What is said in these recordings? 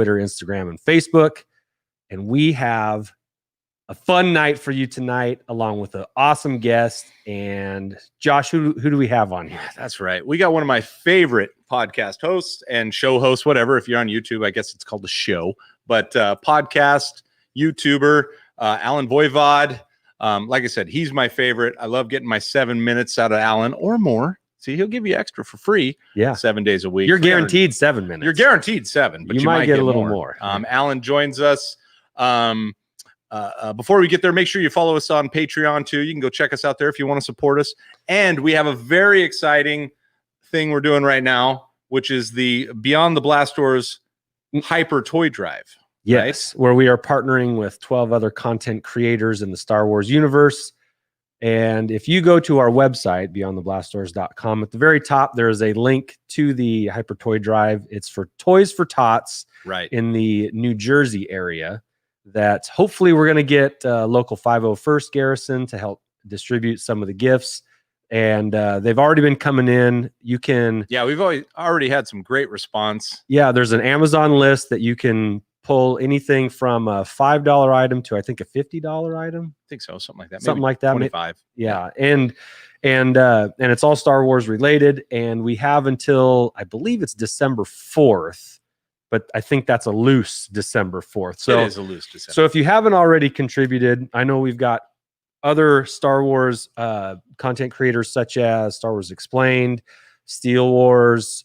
Twitter, Instagram, and Facebook. And we have a fun night for you tonight, along with an awesome guest. And Josh, who do we have on here? That's right. We got one of my favorite podcast hosts and show hosts, whatever. If you're on YouTube, I guess it's called a show, but podcast, YouTuber, Alan Voivod. Like I said, he's my favorite. I love getting my 7 minutes out of Alan or more. See, he'll give you extra for free. Yeah. 7 days a week. You're guaranteed 7 minutes. You're guaranteed 7, but you might get a little more. Alan joins us. Before we get there, make sure you follow us on Patreon too. You can go check us out there if you want to support us. And we have a very exciting thing we're doing right now, which is the Beyond the Blast Doors Hyper Toy Drive. Yes, right? Where we are partnering with 12 other content creators in the Star Wars universe. And if you go to our website, beyondtheblastdoors.com, at the very top, there is a link to the Hyper Toy Drive. It's for Toys for Tots in the New Jersey area that hopefully we're going to get local 501st Garrison to help distribute some of the gifts. And they've already been coming in. You can... Yeah, we've already had some great response. Yeah, there's an Amazon list that you can pull anything from a $5 item to I think a $50 item. I think so, something like that. Something like that. 25. Yeah, and it's all Star Wars related, and we have until I believe it's December 4th, but I think that's a loose December 4th. So it is a loose December. So if you haven't already contributed, I know we've got other Star Wars content creators such as Star Wars Explained, Steel Wars,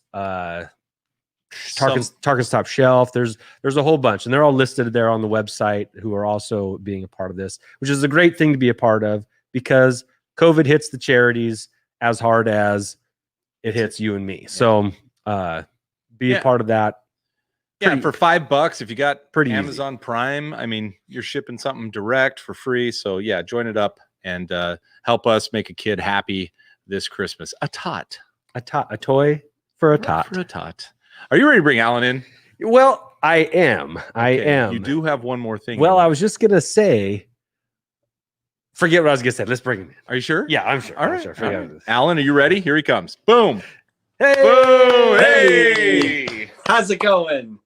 Tarkin's Top Shelf. There's a whole bunch, and they're all listed there on the website who are also being a part of this, which is a great thing to be a part of because COVID hits the charities as hard as it hits you and me. Yeah. So be a part of that. Yeah, for $5, if you got Amazon easy. Prime, I mean, you're shipping something direct for free. So yeah, join it up and help us make a kid happy this Christmas. A toy for a tot. For a tot. Are you ready to bring Alan in? Well, I am. Okay. I am. You do have one more thing. Well, I was just gonna say. Forget what I was gonna say. Let's bring him in. Are you sure? Yeah, I'm sure. All right. Sure. All right. Alan, are you ready? Here he comes. Boom. Hey. Boom. Hey. How's it going?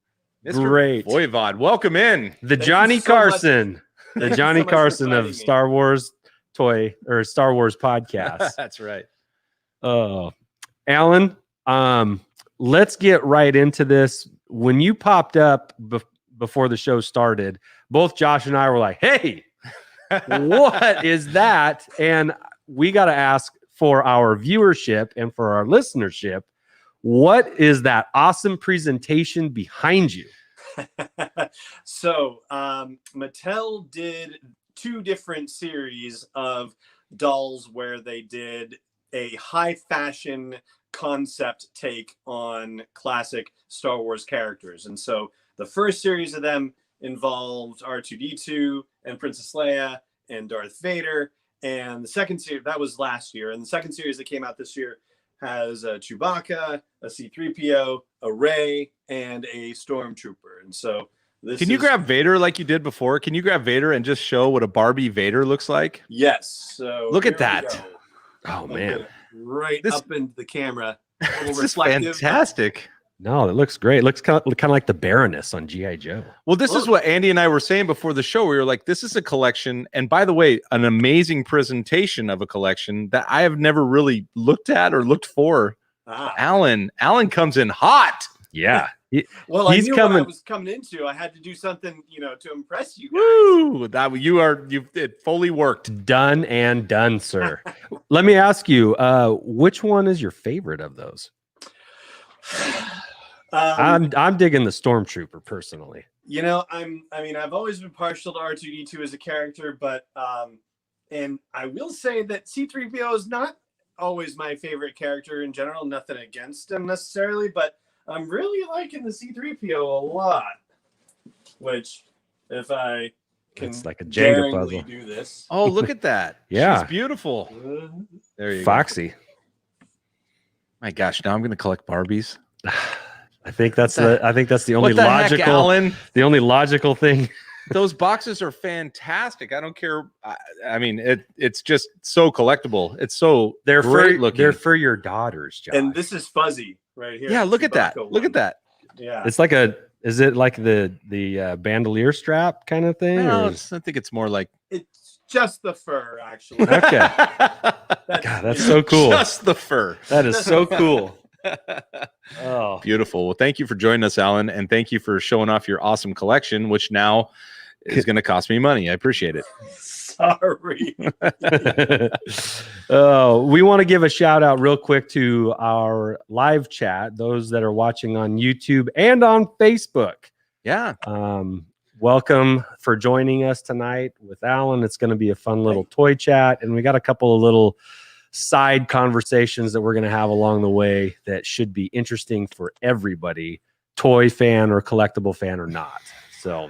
Mr. Great. Voivod, welcome in. The Johnny Carson. The Johnny Carson of Star Wars toy or Star Wars podcast. That's right. Oh, Alan, let's get right into this. When you popped up before the show started, both Josh and I were like, hey, what is that? And we got to ask for our viewership and for our listenership, what is that awesome presentation behind you? So Mattel did 2 different series of dolls where they did a high fashion concept take on classic Star Wars characters. And so the first series of them involved R2-D2 and Princess Leia and Darth Vader. And the second series, that was last year. And the second series that came out this year has a Chewbacca, a C-3PO, a Rey, and a Stormtrooper. And so Can you grab Vader like you did before? Can you grab Vader and just show what a Barbie Vader looks like? Yes. So look at that. Oh, man. Right up into the camera. This is fantastic. No, it looks great. It looks kind of like the Baroness on G.I. Joe. Well, this is what Andy and I were saying before the show. We were like, this is a collection. And by the way, an amazing presentation of a collection that I have never really looked at or looked for. Alan comes in hot. Yeah. Well, I knew what I was coming into. I had to do something, to impress you guys. Woo! It fully worked. Done and done, sir. Let me ask you, which one is your favorite of those? I'm digging the Stormtrooper personally. I've always been partial to R2-D2 as a character, but and I will say that C-3PO is not always my favorite character in general. Nothing against him necessarily, but I'm really liking the C-3PO a lot. Which, if I can, it's like a Jenga puzzle. Do this. Oh, look at that! Yeah, she's beautiful. There you Foxy. Go. My gosh, now I'm going to collect Barbies. I think that's the only the only logical thing. Those boxes are fantastic. I don't care. I mean, it's just so collectible. It's so great looking. They're for your daughters, Josh. And this is fuzzy right here. Yeah, look at that. Look at that. Yeah, it's like a Is it like the bandolier strap kind of thing? No, or I think it's more like It's just the fur, actually. Okay. God, that's so cool. Just the fur. That is so cool. Oh, Beautiful. Well, thank you for joining us, Alan, and thank you for showing off your awesome collection, which now is going to cost me money. I appreciate it. Sorry. Oh, we want to give a shout out real quick to our live chat, those that are watching on YouTube and on Facebook. Yeah. Welcome for joining us tonight with Alan. It's going to be a fun little toy chat, and we got a couple of little side conversations that we're going to have along the way that should be interesting for everybody, toy fan or collectible fan or not. So,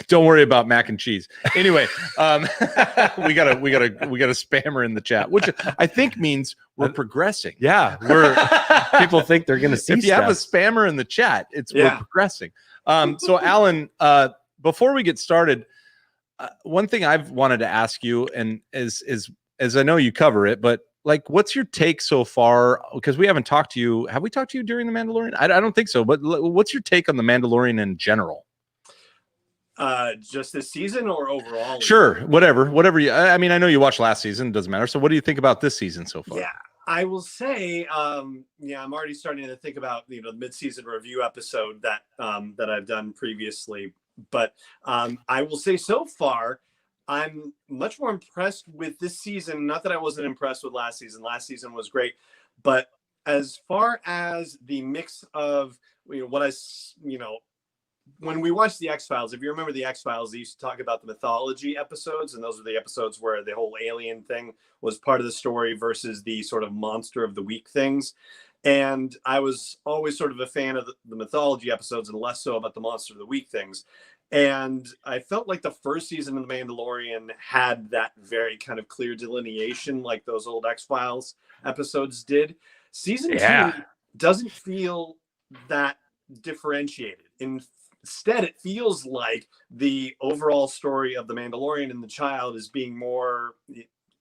don't worry about mac and cheese. Anyway, we got a spammer in the chat, which I think means we're progressing. yeah, people think they're going to see If you stuff. have a spammer in the chat, we're progressing. So Alan, before we get started, one thing I've wanted to ask you, and as I know you cover it, but like, what's your take so far? Because we haven't talked to you. Have we talked to you during the Mandalorian? I don't think so. But what's your take on the Mandalorian in general? Just this season or overall? Sure, whatever you. I mean, I know you watched last season. It doesn't matter. So, what do you think about this season so far? Yeah, I will say, I'm already starting to think about the mid-season review episode that I've done previously. But I will say, so far, I'm much more impressed with this season. Not that I wasn't impressed with last season. Last season was great, but as far as the mix of when we watched the X-Files, if you remember the X-Files, they used to talk about the mythology episodes, and those were the episodes where the whole alien thing was part of the story versus the sort of monster of the week things. And I was always sort of a fan of the mythology episodes and less so about the monster of the week things. And I felt like the first season of The Mandalorian had that very kind of clear delineation like those old X-Files episodes did. Season 2 doesn't feel that differentiated. Instead, it feels like the overall story of The Mandalorian and the child is being more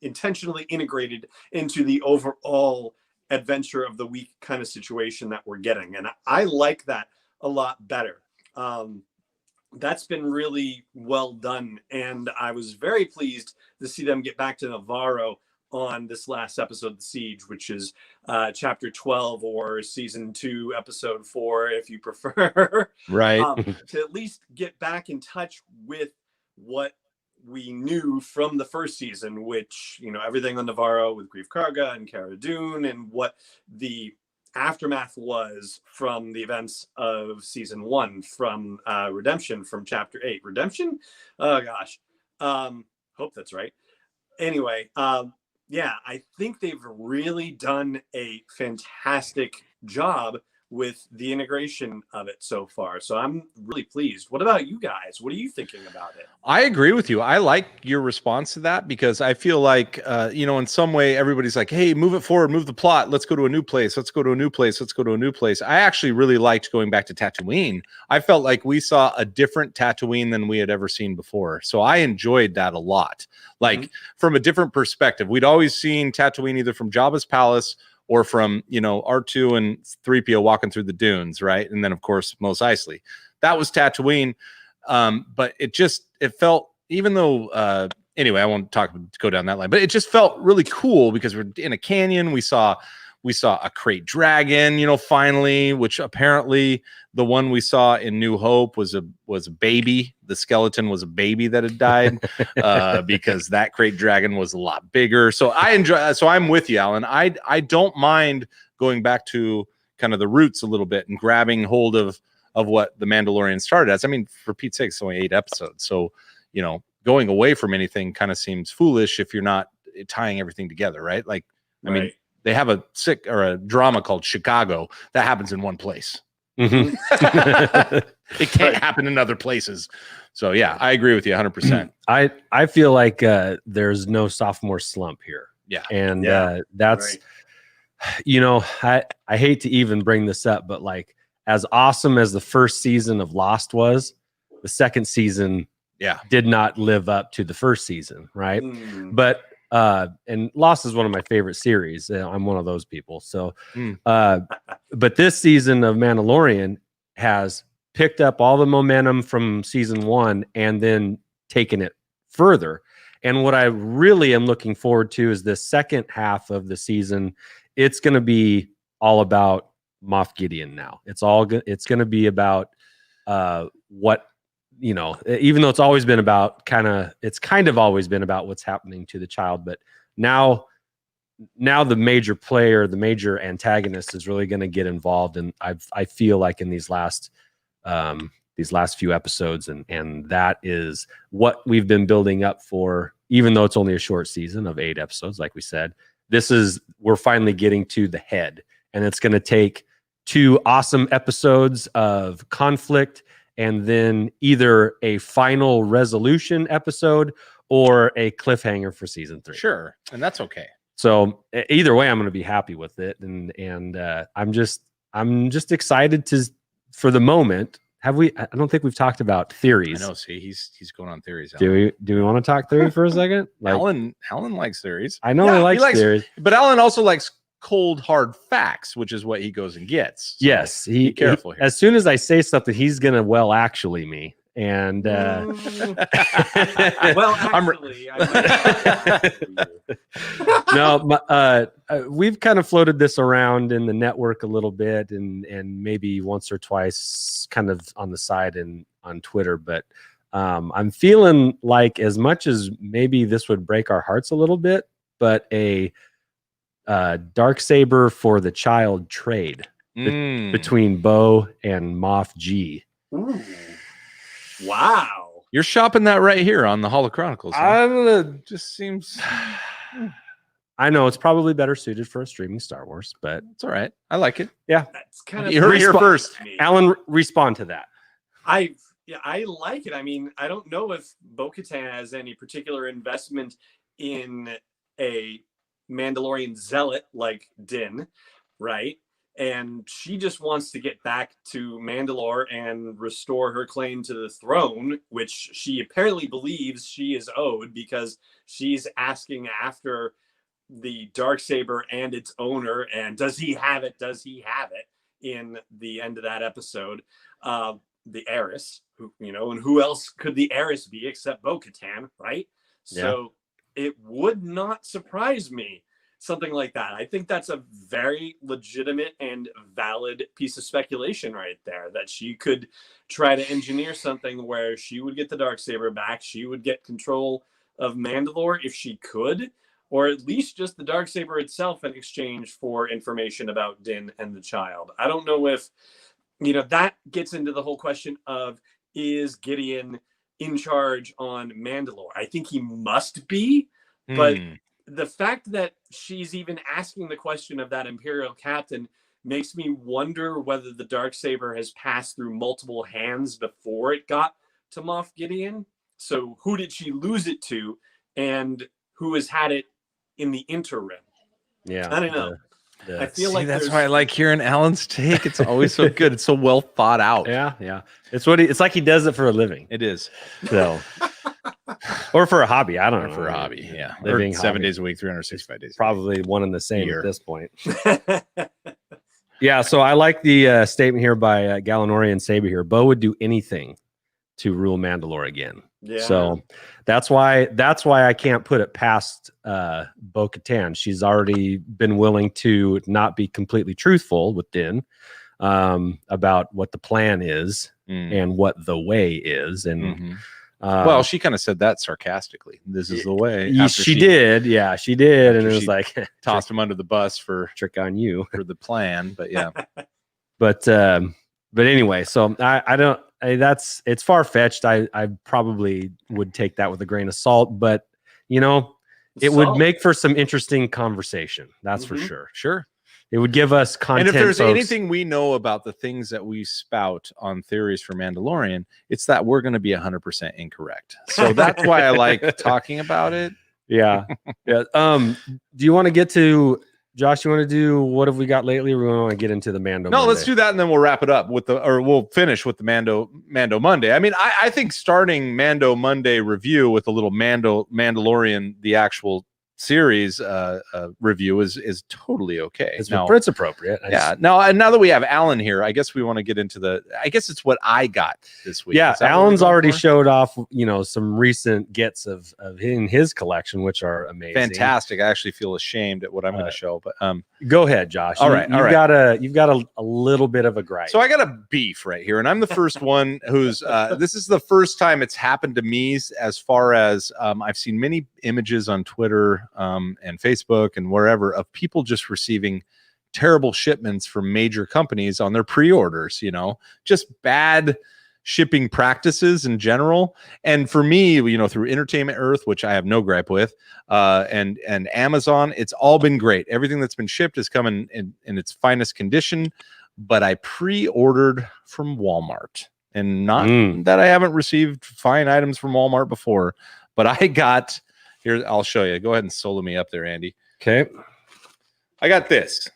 intentionally integrated into the overall adventure of the week kind of situation that we're getting. And I like that a lot better. That's been really well done. And I was very pleased to see them get back to Navarro on this last episode of The Siege, which is chapter 12 or season 2, episode 4, if you prefer. Right. To at least get back in touch with what we knew from the first season, which, everything on Navarro with Greef Karga and Cara Dune and what the aftermath was from the events of season 1, from Redemption, from chapter 8. Redemption? Oh, gosh. Hope that's right. Anyway, I think they've really done a fantastic job with the integration of it so far. So I'm really pleased. What about you guys? What are you thinking about it? I agree with you. I like your response to that because I feel like, in some way, everybody's like, hey, move it forward, move the plot. Let's go to a new place. Let's go to a new place. Let's go to a new place. I actually really liked going back to Tatooine. I felt like we saw a different Tatooine than we had ever seen before. So I enjoyed that a lot. Like from a different perspective, we'd always seen Tatooine either from Jabba's palace or from, R2 and 3PO walking through the dunes, right? And then, of course, Mos Eisley. That was Tatooine. But it felt, even though, anyway, I won't go down that line, but it just felt really cool because we're in a canyon. We saw a crate dragon, finally, which apparently the one we saw in New Hope was a baby. The skeleton was a baby that had died because that crate dragon was a lot bigger. So I'm with you, Alan. I don't mind going back to kind of the roots a little bit and grabbing hold of what the Mandalorian started as. I mean, for Pete's sake, it's only 8 episodes. So, going away from anything kind of seems foolish if you're not tying everything together, right? Like, I mean, they have a drama called Chicago that happens in one place. Mm-hmm. It can't happen in other places. So yeah, I agree with you 100%. I feel like there's no sophomore slump here. Yeah. And that's, I hate to even bring this up, but like as awesome as the first season of Lost was, the second season did not live up to the first season. Right. But and Lost is one of my favorite series. I'm one of those people. So, but this season of Mandalorian, has picked up all the momentum from season 1 and then taken it further. And what I really am looking forward to is the second half of the season. It's going to be all about Moff Gideon now. It's going to be about what, even though it's always been about it's kind of always been about what's happening to the child, but now the major player, the major antagonist is really going to get involved. And I feel like in these last few episodes, and that is what we've been building up for, even though it's only a short season of 8 episodes, like we said. We're finally getting to the head, and it's going to take 2 awesome episodes of conflict and then either a final resolution episode or a cliffhanger for season 3. Sure. And that's okay. So either way, I'm going to be happy with it. And I'm just excited for the moment. I don't think we've talked about theories. I know. See, he's going on theories. Do we want to talk theory for a second? Alan likes theories. I know he likes theories, but Alan also likes cold hard facts, which is what he goes and gets. So yes, be careful here. As soon as I say something, he's gonna actually me. And well, actually, no, we've kind of floated this around in the network a little bit, and maybe once or twice, kind of on the side and on Twitter. But I'm feeling like, as much as maybe this would break our hearts a little bit, but a Darksaber for the child trade between Bo and Moff G. Ooh. Wow. You're shopping that right here on the Hall of Chronicles. Huh? Just seems... I know it's probably better suited for a streaming Star Wars, but it's all right. I like it. Yeah. That's kind of... You heard it here first. Alan, respond to that. I like it. I mean, I don't know if Bo-Katan has any particular investment in a Mandalorian zealot like Din, right? And she just wants to get back to Mandalore and restore her claim to the throne, which she apparently believes she is owed, because she's asking after the Darksaber and its owner, and does he have it? Does he have it? In the end of that episode, the heiress, and who else could the heiress be except Bo-Katan, right? Yeah. So it would not surprise me, something like that. I think that's a very legitimate and valid piece of speculation right there, that she could try to engineer something where she would get the Darksaber back. She would get control of Mandalore if she could, or at least just the Darksaber itself in exchange for information about Din and the child. I don't know if, that gets into the whole question of, is Gideon in charge on Mandalore? I think he must be, but the fact that she's even asking the question of that Imperial captain makes me wonder whether the Darksaber has passed through multiple hands before it got to Moff Gideon. So who did she lose it to, and who has had it in the interim? Yeah, I don't know. I feel like that's why I like hearing Alan's take. It's always so good. It's so well thought out. Yeah. It's like he does it for a living. It is. So, or for a hobby. I don't know. For a hobby. Yeah. Living 7 days a week, 365 days. Probably one and the same at this point. Yeah. So I like the statement here by Gallanori Saber here. Bo would do anything to rule Mandalore again. Yeah. So that's why I can't put it past Bo-Katan. She's already been willing to not be completely truthful with Din about what the plan is and what the way is. And well, she kind of said that sarcastically. This is the way. She did. Yeah, she did. And it was like tossed him under the bus for trick on you for the plan. But yeah. But anyway, so I don't. It's far-fetched. I probably would take that with a grain of salt, but it would make for some interesting conversation. That's for sure. Sure. It would give us content. And if there's anything we know about the things that we spout on theories for Mandalorian, it's that we're going to be 100% incorrect. So that's why I like talking about it. Yeah. Yeah. Do you want to get to, Josh, you want to do what have we got lately? Or we want to get into the Mando Monday? Let's do that, and then we'll wrap it up we'll finish with the Mando Monday. I mean, I think starting Mando Monday review with a little Mandalorian, the actual series review is totally okay. It's Now, appropriate. yeah. Now that we have Alan here, I guess we want to get into I guess it's what I got this week. Yeah, Is that what we're Alan's going already for? showed off, some recent gets of in his collection, which are amazing. Fantastic. I actually feel ashamed at what I'm going to show, but Go ahead, Josh. All right. You've got a little bit of a gripe. So I got a beef right here, and I'm the first one who's this is the first time it's happened to me as far as I've seen many images on Twitter and Facebook and wherever of people just receiving terrible shipments from major companies on their pre-orders, just bad shipping practices in general. And for me, through Entertainment Earth, which I have no gripe with, and Amazon, it's all been great. Everything that's been shipped is coming in its finest condition. But I pre-ordered from Walmart, and not that I haven't received fine items from Walmart before, but I got here. I'll show you. Go ahead and solo me up there, Andy. Okay. I got this.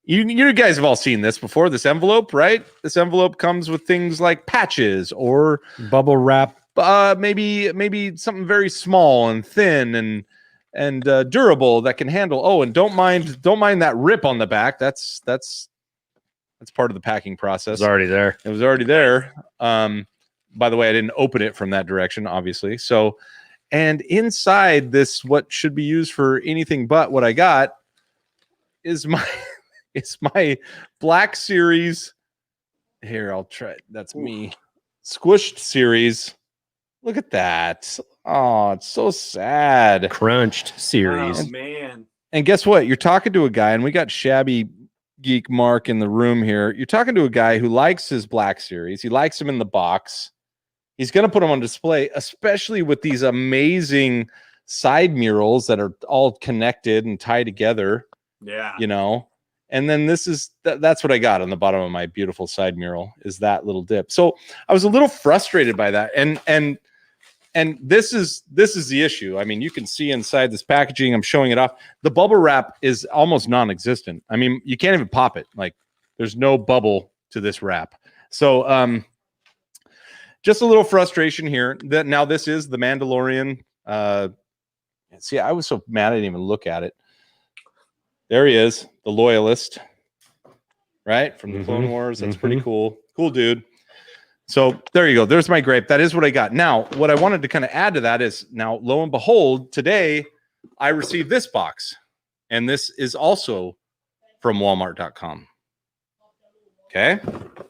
You guys have all seen this before. This envelope, right? This envelope comes with things like patches or bubble wrap. Maybe something very small and thin and durable that can handle. Oh, and don't mind that rip on the back. That's part of the packing process. It's already there. It was already there. By the way, I didn't open it from that direction, obviously. So, and inside this, what should be used for anything but what I got is my Black Series. Here, I'll try. That's me. Squished series. Look at that. Oh, it's so sad. Crunched series. Oh, man. And guess what? You're talking to a guy, and we got Shabby Geek Mark in the room here. You're talking to a guy who likes his Black Series. He likes them in the box. He's going to put them on display, especially with these amazing side murals that are all connected and tied together. Yeah. And then that's what I got on the bottom of my beautiful side mural is that little dip. So I was a little frustrated by that. And this is the issue. I mean, you can see inside this packaging, I'm showing it off. The bubble wrap is almost non-existent. I mean, you can't even pop it. Like there's no bubble to this wrap. So just a little frustration here that now this is the Mandalorian. See, I was so mad I didn't even look at it. There he is, the loyalist, right? From the Clone Wars. That's pretty cool. Cool dude. So there you go. There's my grape. That is what I got. Now, what I wanted to kind of add to that is now, lo and behold, today I received this box. And this is also from Walmart.com. Okay.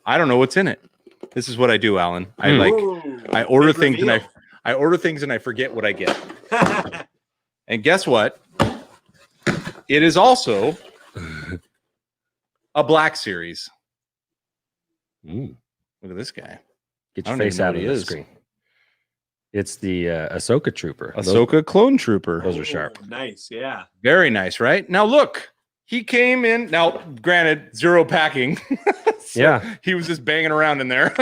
I don't know what's in it. This is what I do, Alan. I order things and I order things and I forget what I get. And guess what? It is also a Black Series. Look at this guy. Get your face out of the screen. It's the Ahsoka Trooper. Ahsoka Clone Trooper. Those are sharp. Nice, yeah. Very nice, right? Now look, he came in. Now, granted, zero packing. So yeah. He was just banging around in there.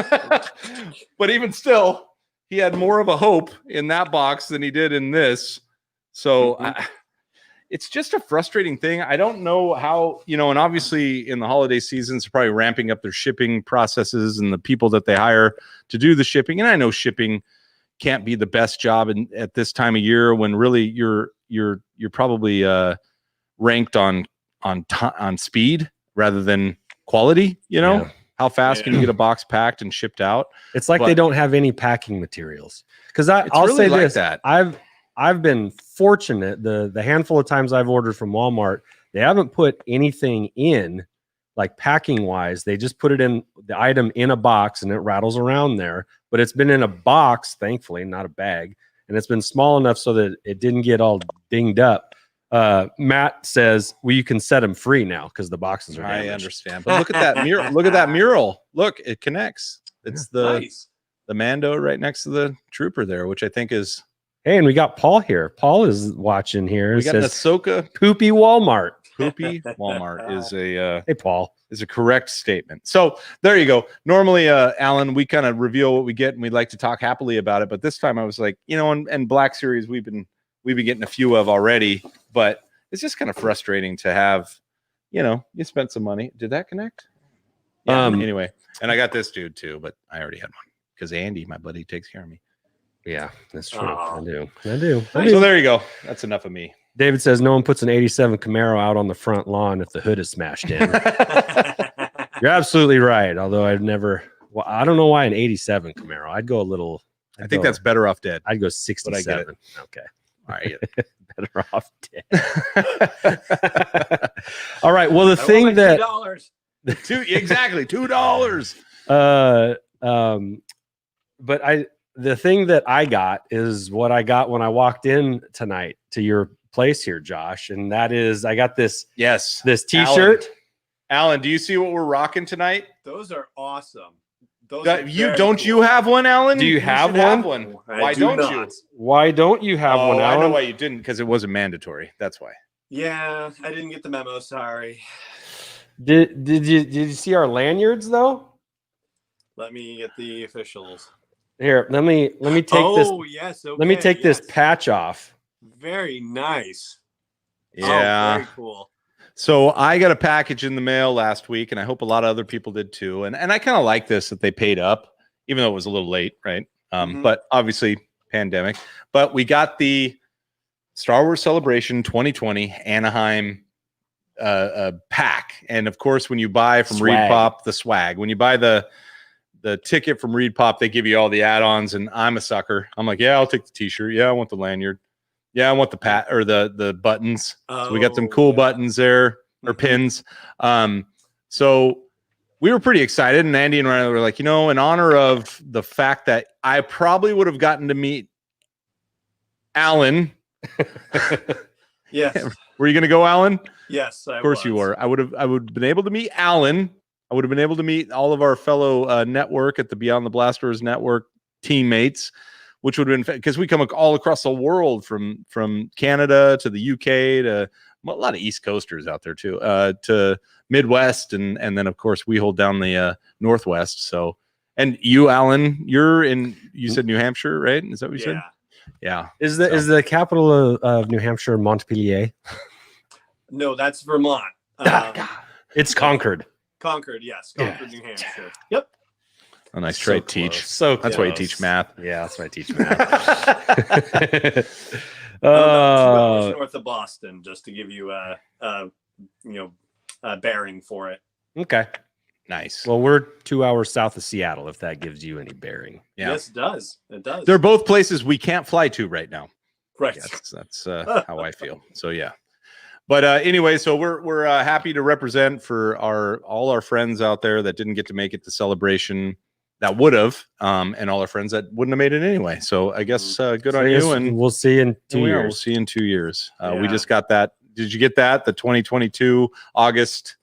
But even still, he had more of a hope in that box than he did in this. So it's just a frustrating thing. I don't know how, and obviously in the holiday seasons, they're probably ramping up their shipping processes and the people that they hire to do the shipping. And I know shipping can't be the best job at this time of year when really you're probably ranked on speed rather than quality. How fast can you get a box packed and shipped out? It's like they don't have any packing materials. Because I'll really say like this: that. I've been fortunate. The handful of times I've ordered from Walmart, they haven't put anything in, like packing wise. They just put it in the item in a box and it rattles around there. But it's been in a box, thankfully, not a bag, and it's been small enough so that it didn't get all dinged up. Matt says, "Well, you can set them free now because the boxes are damaged." I understand, but look at that mural. Look at that mural. Look, it connects. It's the Mando right next to the trooper there, which I think is. Hey, and we got Paul here. Paul is watching here. We got an Ahsoka poopy Walmart. Poopy Walmart is a hey Paul is a correct statement. So there you go. Normally, Alan, we kind of reveal what we get and we like to talk happily about it. But this time I was like, and Black Series we've been getting a few of already, but it's just kind of frustrating to have, you spent some money. Did that connect? Yeah, anyway, and I got this dude too, but I already had one because Andy, my buddy, takes care of me. Yeah, that's true. Oh. I do. So there you go. That's enough of me. David says no one puts an 87 Camaro out on the front lawn if the hood is smashed in. You're absolutely right. Although I've never, well, I don't know why an 87 Camaro. I'd go a little. I think that's better off dead. I'd go But I 67. get it. Okay. All right. Better off dead. All right. Well, the thing that $2. Exactly $2. But the thing that I got is what I got when I walked in tonight to your place here, Josh, and that is I got this Yes. t-shirt. Alan, do you see what we're rocking tonight? Those are awesome. Those You have one, Alan? Do you have should one? Why don't you? Why don't you have one, I Alan? know why you didn't, because it wasn't mandatory. That's why. Yeah, I didn't get the memo. Sorry. Did you see our lanyards though? Let me get the officials. Here, let me take this. Oh yes. Okay, Let me take this patch off. Very nice. Yeah. Oh, very cool. So I got a package in the mail last week, and I hope a lot of other people did too. And I kind of like this that they paid up, even though it was a little late, right? But obviously pandemic. But we got the Star Wars Celebration 2020 Anaheim pack, and of course, when you buy from Swag. ReedPop, the swag. When you buy the ticket from ReedPop, they give you all the add-ons, and I'm a sucker. I'm like, yeah, I'll take the T-shirt. Yeah, I want the lanyard. Yeah, I want the the buttons. So we got some cool buttons there or pins. So we were pretty excited, and Andy and Ryan were like, in honor of the fact that I probably would have gotten to meet Alan. Yes. Were you going to go, Alan? Yes. Of course you were. I would have been able to meet Alan. I would have been able to meet all of our fellow network at the Beyond the Blasters network teammates, which would have been because we come all across the world from Canada to the UK to a lot of East Coasters out there too, to Midwest, and then of course we hold down the Northwest. So, and you, Alan, you said New Hampshire, right? Is that what you said? Yeah. Is the capital of New Hampshire Montpelier? No, that's Vermont. It's Concord. Concord, yes. Concord, New Hampshire. Yep. A nice So try to close. teach. So That's why you teach math. Yeah, that's why I teach math. About 2 hours north of Boston, just to give you a bearing for it. Okay. Nice. Well, we're 2 hours south of Seattle, if that gives you any bearing. Yeah. Yes, it does. It does. They're both places we can't fly to right now. right. Yes, that's how I feel. So yeah. But anyway, so we're happy to represent for all our friends out there that didn't get to make it to Celebration that would have, and all our friends that wouldn't have made it anyway. So I guess good on you, and we'll see you in 2 years. We'll see you in 2 years. We Yeah. just got that. Did you get that? The 2022 August,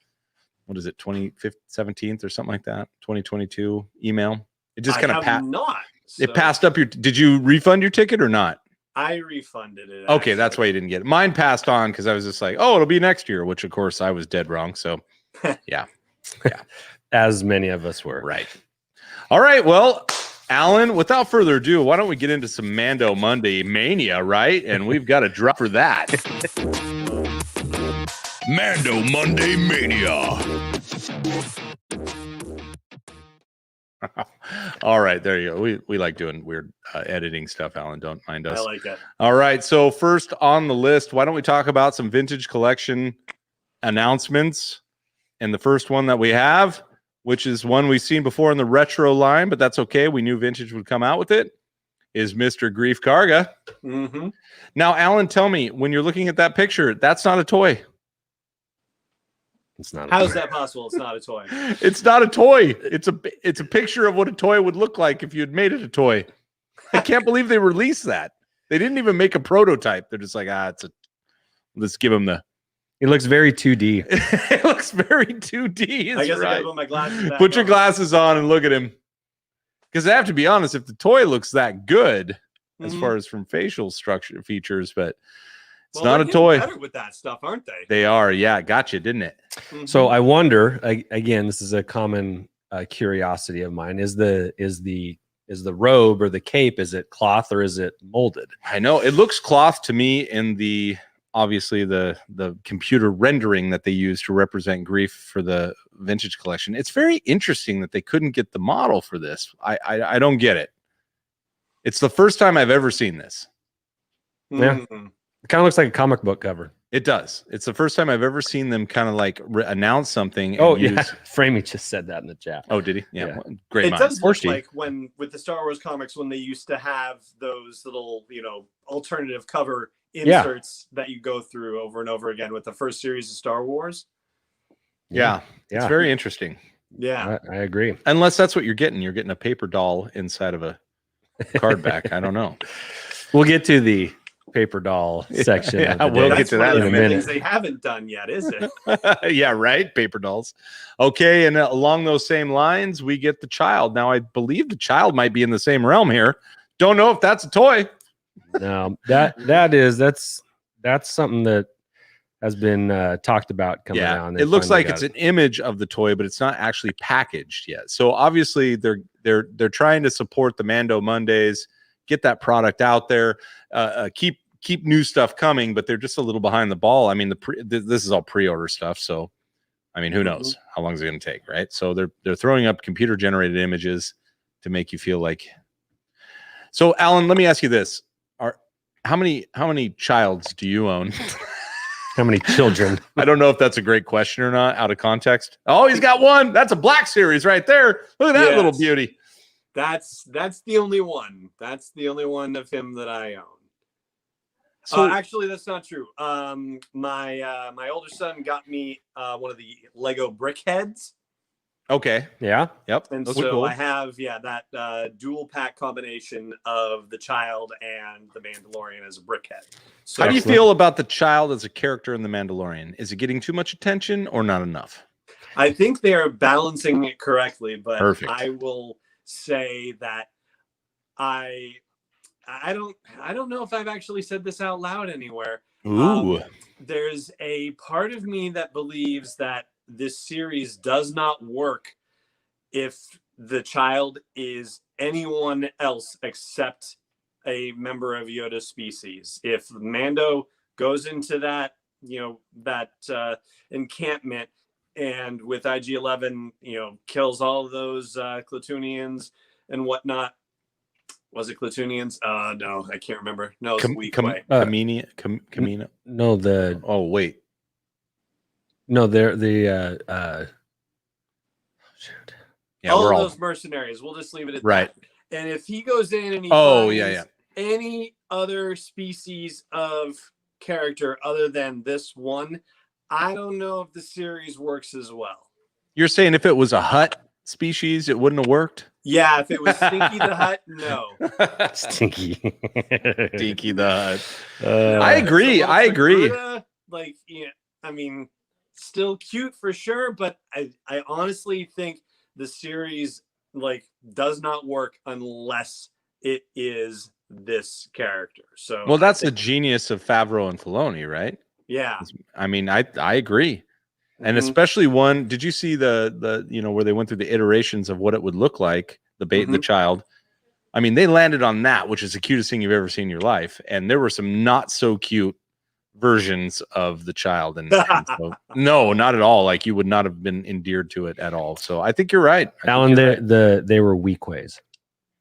what is it, 25th, 17th or something like that? 2022 email. It just kind of passed. Not. It passed up your. Did you refund your ticket or not? I refunded it. Okay, that's actually. why you didn't get it. Mine passed on because I was just like, oh, it'll be next year, which of course I was dead wrong. So, yeah. As many of us were. Right. All right. Well, Alan, without further ado, why don't we get into some Mando Monday mania, right? And we've got a drop for that. Mando Monday Mania. All right, there you go. We like doing weird editing stuff, Alan. Don't mind us. I like it. All right. So first on the list, why don't we talk about some vintage collection announcements? And the first one that we have, which is one we've seen before in the retro line, but that's okay. We knew vintage would come out with it, is Mr. Grief Karga. Mm-hmm. Now, Alan, tell me, when you're looking at that picture, that's not a toy. It's not. How's that possible? It's not a toy. It's not a toy. It's a picture of what a toy would look like if you had made it a toy. I can't believe they released that. They didn't even make a prototype. They're just like, let's give them the. It looks very 2D. It looks very 2D. I guess right. I gotta put my glasses back Put your on. glasses on and look at him. Because I have to be honest, if the toy looks that good, as Mhm. far as from facial structure features, but it's Well, not a they're toy. getting better with that stuff, aren't they? They are. Yeah. Gotcha. Didn't it? Mhm. So I wonder again. This is a common curiosity of mine. Is the robe or the cape? Is it cloth or is it molded? I know it looks cloth to me in the obviously the computer rendering that they use to represent Grief for the vintage collection. It's very interesting that they couldn't get the model for this. I don't get it. It's the first time I've ever seen this. Yeah. Mhm. It kind of looks like a comic book cover. It does. It's the first time I've ever seen them kind of like announce something. And Oh, use... yeah. Framey just said that in the chat. Oh, did he? Yeah. Yeah. Well, great. It minds. does look Forsty. like when with the Star Wars comics when they used to have those little, alternative cover inserts that you go through over and over again with the first series of Star Wars. Yeah. Yeah. It's very interesting. Yeah. I agree. Unless that's what you're getting. You're getting a paper doll inside of a card back. I don't know. We'll get to the paper doll section. Yeah, of the we'll day. get to that one in of a the minute. things they haven't done yet, is it? Yeah, right. Paper dolls. Okay. And along those same lines, we get the child. Now, I believe the child might be in the same realm here. Don't know if that's a toy. No, that's something that has been talked about coming out. and they It looks finally like got it's it. an image of the toy, but it's not actually packaged yet. So obviously they're trying to support the Mando Mondays, get that product out there, keep new stuff coming, but they're just a little behind the ball. I mean, this is all pre-order stuff, so I mean, who knows how long is it going to take, right? So they're throwing up computer generated images to make you feel like. So Alan, let me ask you this: how many childs do you own? How many children? I don't know if that's a great question or not, out of context. Oh, he's got one. That's a Black Series right there. Look at that Yes. little beauty. That's the only one. That's the only one of him that I own. So Actually, that's not true. My older son got me one of the Lego brick heads, okay, Yeah. yep. and Those so are cool. I have that dual pack combination of the child and the Mandalorian as a brick head. So How do you Excellent. feel about the child as a character in the Mandalorian? Is it getting too much attention or not enough? I think they are balancing it correctly, but Perfect. I will say that I don't know if I've actually said this out loud anywhere. Ooh, There's a part of me that believes that this series does not work if the child is anyone else except a member of Yoda's species. If Mando goes into that, encampment and with IG-11, kills all of those Klatooinians and whatnot. Was it Klatooinians? No, I can't remember. No, it's weak way. Kamina. No, Oh, wait. they're shoot. Yeah, all we're of all those mercenaries. We'll just leave it at right. that. And if he goes in and he finds any other species of character other than this one, I don't know if the series works as well. You're saying if it was a Hutt species, it wouldn't have worked? Yeah, if it was Stinky the Hutt, no. Stinky. Stinky the Hutt. I agree. I agree. Still cute for sure, but I honestly think the series does not work unless it is this character. So Well, that's the genius of Favreau and Filoni, right? yeah. I mean, I agree. And Mhm. especially one, did you see the where they went through the iterations of what it would look like, the child? I mean, they landed on that, which is the cutest thing you've ever seen in your life. And there were some not so cute versions of the child. And so, no, not at all. Like you would not have been endeared to it at all. So I think you're right. Alan, they were weak ways.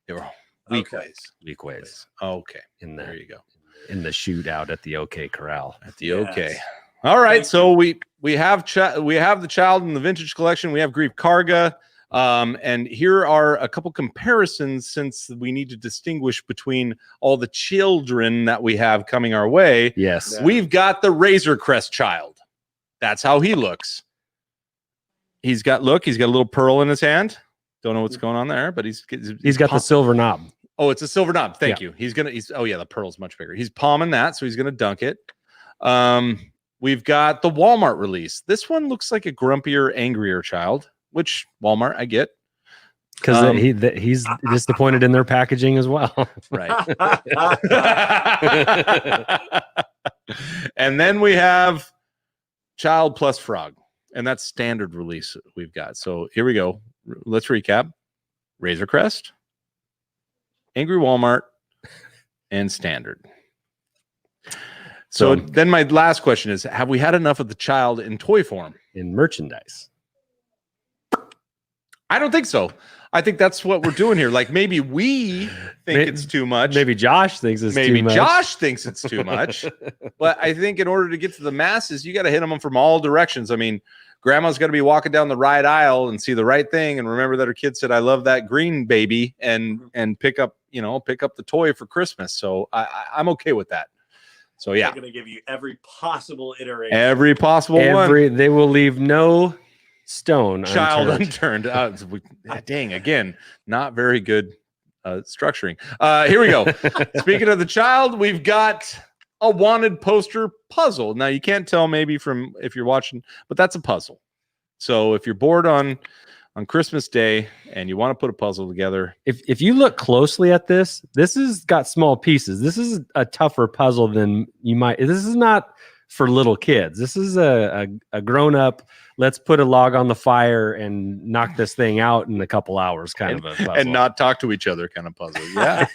They were weak Okay. ways. Weak ways Okay. in There the you go. in the shootout at the OK Corral. At the Yes. okay. All right. Thank So we have the child in the vintage collection. We have Grief Karga. And here are a couple comparisons since we need to distinguish between all the children that we have coming our way. Yes. Yeah. We've got the Razor Crest child. That's how he looks. He's got a little pearl in his hand. Don't know what's going on there, but he's He's got the silver knob. Oh, it's a silver knob. Thank you. The pearl's much bigger. He's palming that, so he's gonna dunk it. We've got the Walmart release. This one looks like a grumpier, angrier child, which Walmart, I get. Because he's disappointed in their packaging as well. Right. And then we have Child plus Frog, and that's standard release we've got. So here we go. Let's recap. Razor Crest, Angry Walmart, and Standard. So then my last question is, have we had enough of the child in toy form? In merchandise. I don't think so. I think that's what we're doing here. Like maybe we think it's too much. Maybe Josh thinks it's Maybe too much. Josh thinks it's too much. But I think in order to get to the masses, you got to hit them from all directions. I mean, grandma's going to be walking down the right aisle and see the right thing and remember that her kid said, "I love that green baby," and pick up the toy for Christmas. So I'm okay with that. So yeah, They're going to give you every possible iteration. every possible one. They will leave no stone Child unturned. unturned. Dang, again, not very good structuring. Here we go. Speaking of the child, we've got a wanted poster puzzle. Now you can't tell maybe from if you're watching, but that's a puzzle. So if you're bored on Christmas Day and you want to put a puzzle together, If you look closely at this has got small pieces. This is a tougher puzzle than you might. This is not for little kids. This is a grown up. Let's put a log on the fire and knock this thing out in a couple hours kind of a puzzle. and not talk to each other kind of puzzle. Yeah,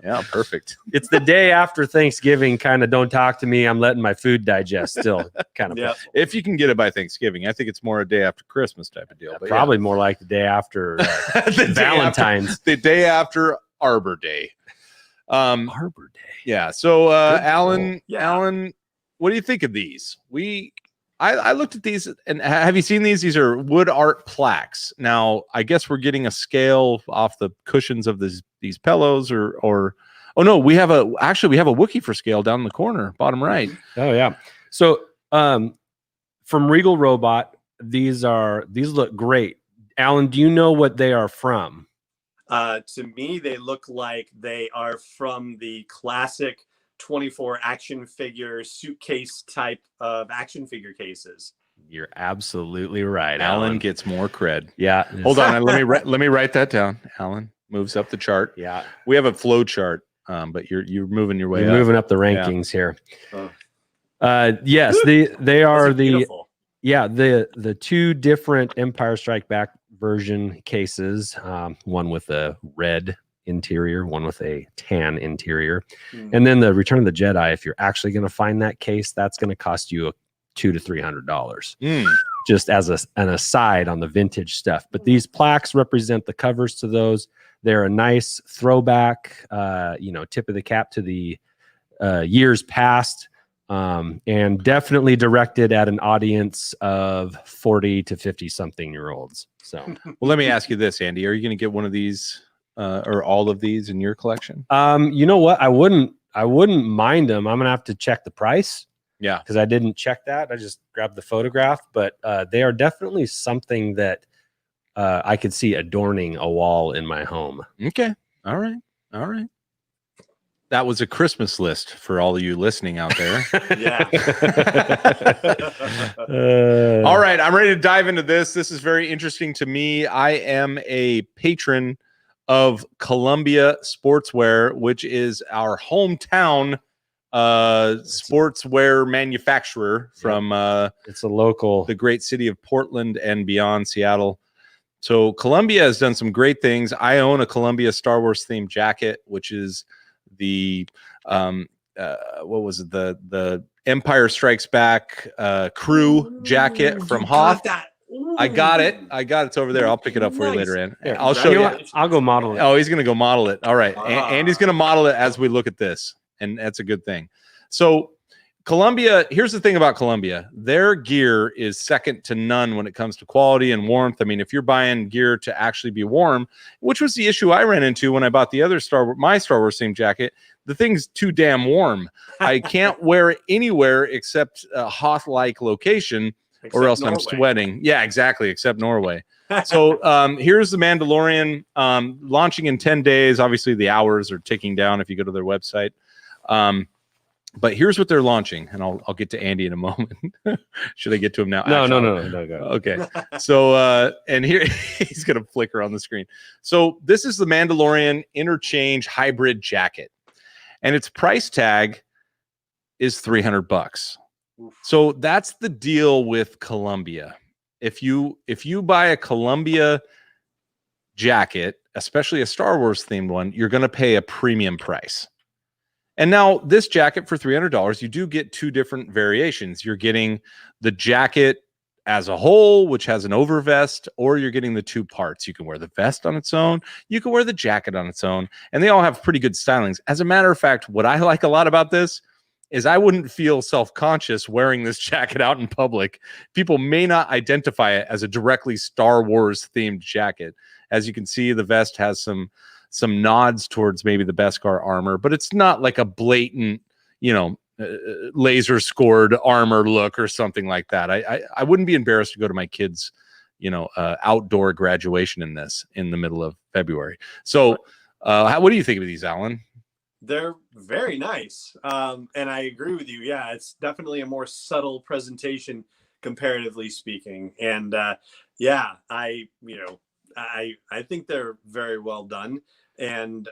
yeah, perfect. It's the day after Thanksgiving kind of don't talk to me. I'm letting my food digest still kind of. Yep. puzzle. If you can get it by Thanksgiving, I think it's more a day after Christmas type of deal. But Probably more like the day after Valentine's. the day after Arbor Day. Arbor Day. Yeah. So, Good Alan, call. Alan, what do you think of these? I looked at these, and have you seen these? These are wood art plaques. Now, I guess we're getting a scale off the cushions of these pillows, or oh no, we have a Wookiee for scale down in the corner, bottom right. Oh yeah. So from Regal Robot, these look great. Alan, do you know what they are from? To me, they look like they are from the classic 24 action figure suitcase type of action figure cases. You're absolutely right, Alan Alan. gets more cred. Yeah. Hold on, let me write that down. Alan moves up the chart. Yeah. We have a flow chart, but you're moving your way We're up. moving up the rankings here. Oh. Yes, they are Beautiful. the two different Empire Strike Back version cases. One with a red interior, one with a tan interior, and then the Return of the Jedi. If you're actually going to find that case, that's going to cost you $200 to $300. Just as an aside on the vintage stuff. But these plaques represent the covers to those. They're a nice throwback, tip of the cap to the years past, and definitely directed at an audience of 40 to 50 something year olds. So, Well, let me ask you this, Andy: are you going to get one of these or all of these in your collection? you know what? I wouldn't mind them. I'm gonna have to check the price. Yeah, because I didn't check that. I just grabbed the photograph, but they are definitely something that I could see adorning a wall in my home. Okay. All right. That was a Christmas list for all of you listening out there. Yeah. All right, I'm ready to dive into this. This is very interesting to me. I am a patron of Columbia Sportswear, which is our hometown sportswear manufacturer from it's a local, the great city of Portland and beyond, Seattle. So Columbia has done some great things. I own a Columbia Star Wars themed jacket, which is the what was it, the Empire Strikes Back crew jacket from Hoth. I got it. It's over there. I'll pick it up for you later, in. I'll show you. I'll go model it. Oh, he's gonna go model it. All right, Andy's gonna model it as we look at this, and that's a good thing. So Columbia, here's the thing about Columbia. Their gear is second to none when it comes to quality and warmth. I mean, if you're buying gear to actually be warm, which was the issue I ran into when I bought the other my Star Wars themed jacket, the thing's too damn warm. I can't wear it anywhere except a Hoth-like location, or else Norway. I'm sweating. Yeah, exactly, except Norway. So here's the Mandalorian launching in 10 days. Obviously, the hours are ticking down if you go to their website. But here's what they're launching, and I'll get to Andy in a moment. Should I get to him now? No. Go. Okay. So, and here he's going to flicker on the screen. So this is the Mandalorian Interchange hybrid jacket, and its price tag is $300. So that's the deal with Columbia. If you buy a Columbia jacket, especially a Star Wars themed one, you're going to pay a premium price. And now this jacket for $300, you do get two different variations. You're getting the jacket as a whole, which has an overvest, or you're getting the two parts. You can wear the vest on its own, you can wear the jacket on its own, and they all have pretty good stylings. As a matter of fact, what I like a lot about this is I wouldn't feel self-conscious wearing this jacket out in public. People may not identify it as a directly Star Wars themed jacket. As you can see, the vest has some nods towards maybe the Beskar armor, but it's not like a blatant, laser scored armor look or something like that. I wouldn't be embarrassed to go to my kids' outdoor graduation in this in the middle of February. So what do you think of these, Alan? They're very nice. And I agree with you. Yeah, it's definitely a more subtle presentation comparatively speaking. And yeah, I think they're very well done. And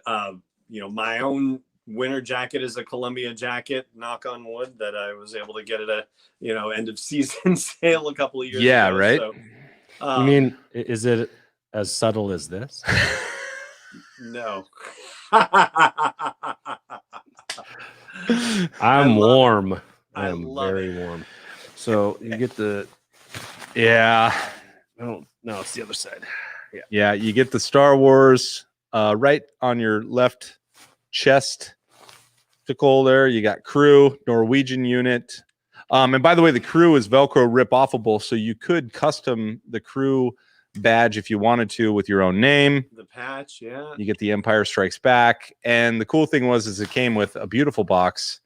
my own winter jacket is a Columbia jacket, knock on wood, that I was able to get at a end of season sale a couple of years ago. Yeah, right. So, You mean, is it as subtle as this? no. I'm warm. I I'm love very it. warm. So you get the Yeah. no, it's the other side. Yeah, you get the Star Wars right on your left chest there. You got crew, Norwegian unit. And by the way, the crew is Velcro rip-offable, so you could custom the crew badge if you wanted to with your own name. The patch, yeah. You get the Empire Strikes Back. And the cool thing is it came with a beautiful box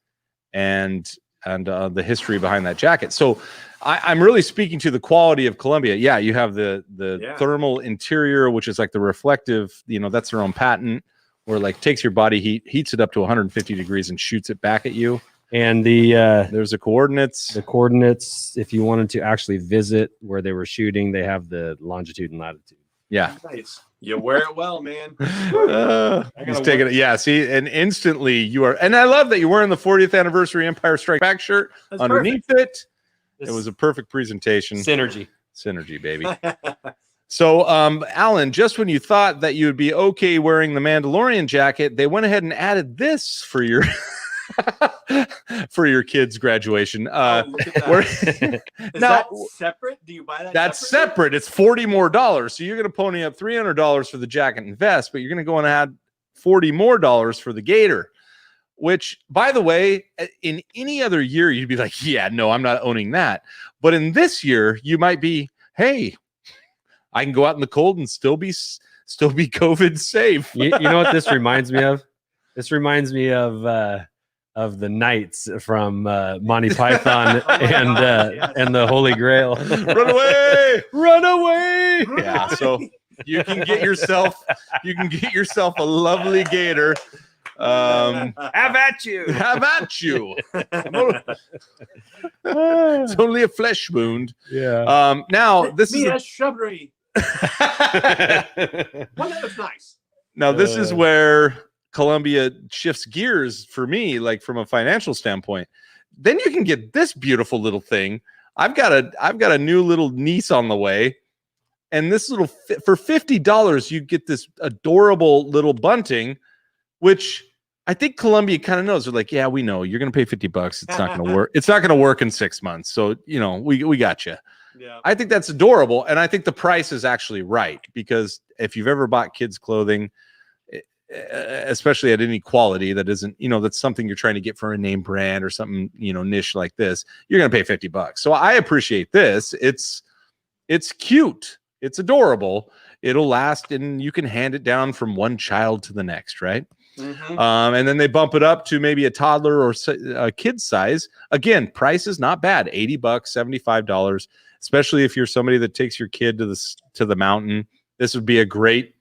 and the history behind that jacket. So I'm really speaking to the quality of Columbia. Yeah, you have the thermal interior, which is like the reflective, that's their own patent, where like takes your body heat, heats it up to 150 degrees and shoots it back at you. And there's the coordinates. The coordinates, if you wanted to actually visit where they were shooting, they have the longitude and latitude. Yeah. Nice. You wear it well, man. He's taking it. Yeah. See, and instantly you are. And I love that you're wearing the 40th anniversary Empire Strike Back shirt. That's underneath perfect. it. It was a perfect presentation. Synergy, baby. So, Alan, just when you thought that you would be okay wearing the Mandalorian jacket, they went ahead and added this for your kids' graduation. Look at that. Is that separate? Do you buy that? That's separate. It's $40 more. So you're going to pony up $300 for the jacket and vest, but you're going to go and add $40 more for the gator. Which, by the way, in any other year, you'd be like, yeah, no, I'm not owning that. But in this year, you might be, hey, I can go out in the cold and still be COVID safe. you know what this reminds me of? This reminds me of the knights from Monty Python and the Holy Grail. Run away! Run away! Yeah, so you can get yourself a lovely gator. Have at you. Have at you. It's only a flesh wound. Yeah. Now this is a shrubbery. Well, that was nice. Now this is where Columbia shifts gears for me, like from a financial standpoint. Then you can get this beautiful little thing. I've got a new little niece on the way, and this little for $50 you get this adorable little bunting, which I think Columbia kind of knows. They're like, yeah, we know you're going to pay $50. It's not going to work. It's not going to work in 6 months. So, we got you. Yeah. I think that's adorable. And I think the price is actually right, because if you've ever bought kids clothing, especially at any quality that isn't, that's something you're trying to get for a name brand or something, niche like this, you're going to pay $50. So I appreciate this. It's cute. It's adorable. It'll last, and you can hand it down from one child to the next, right? Mm-hmm. And then they bump it up to maybe a toddler or a kid size. Again, price is not bad. $80, $75, especially if you're somebody that takes your kid to the mountain. This would be a great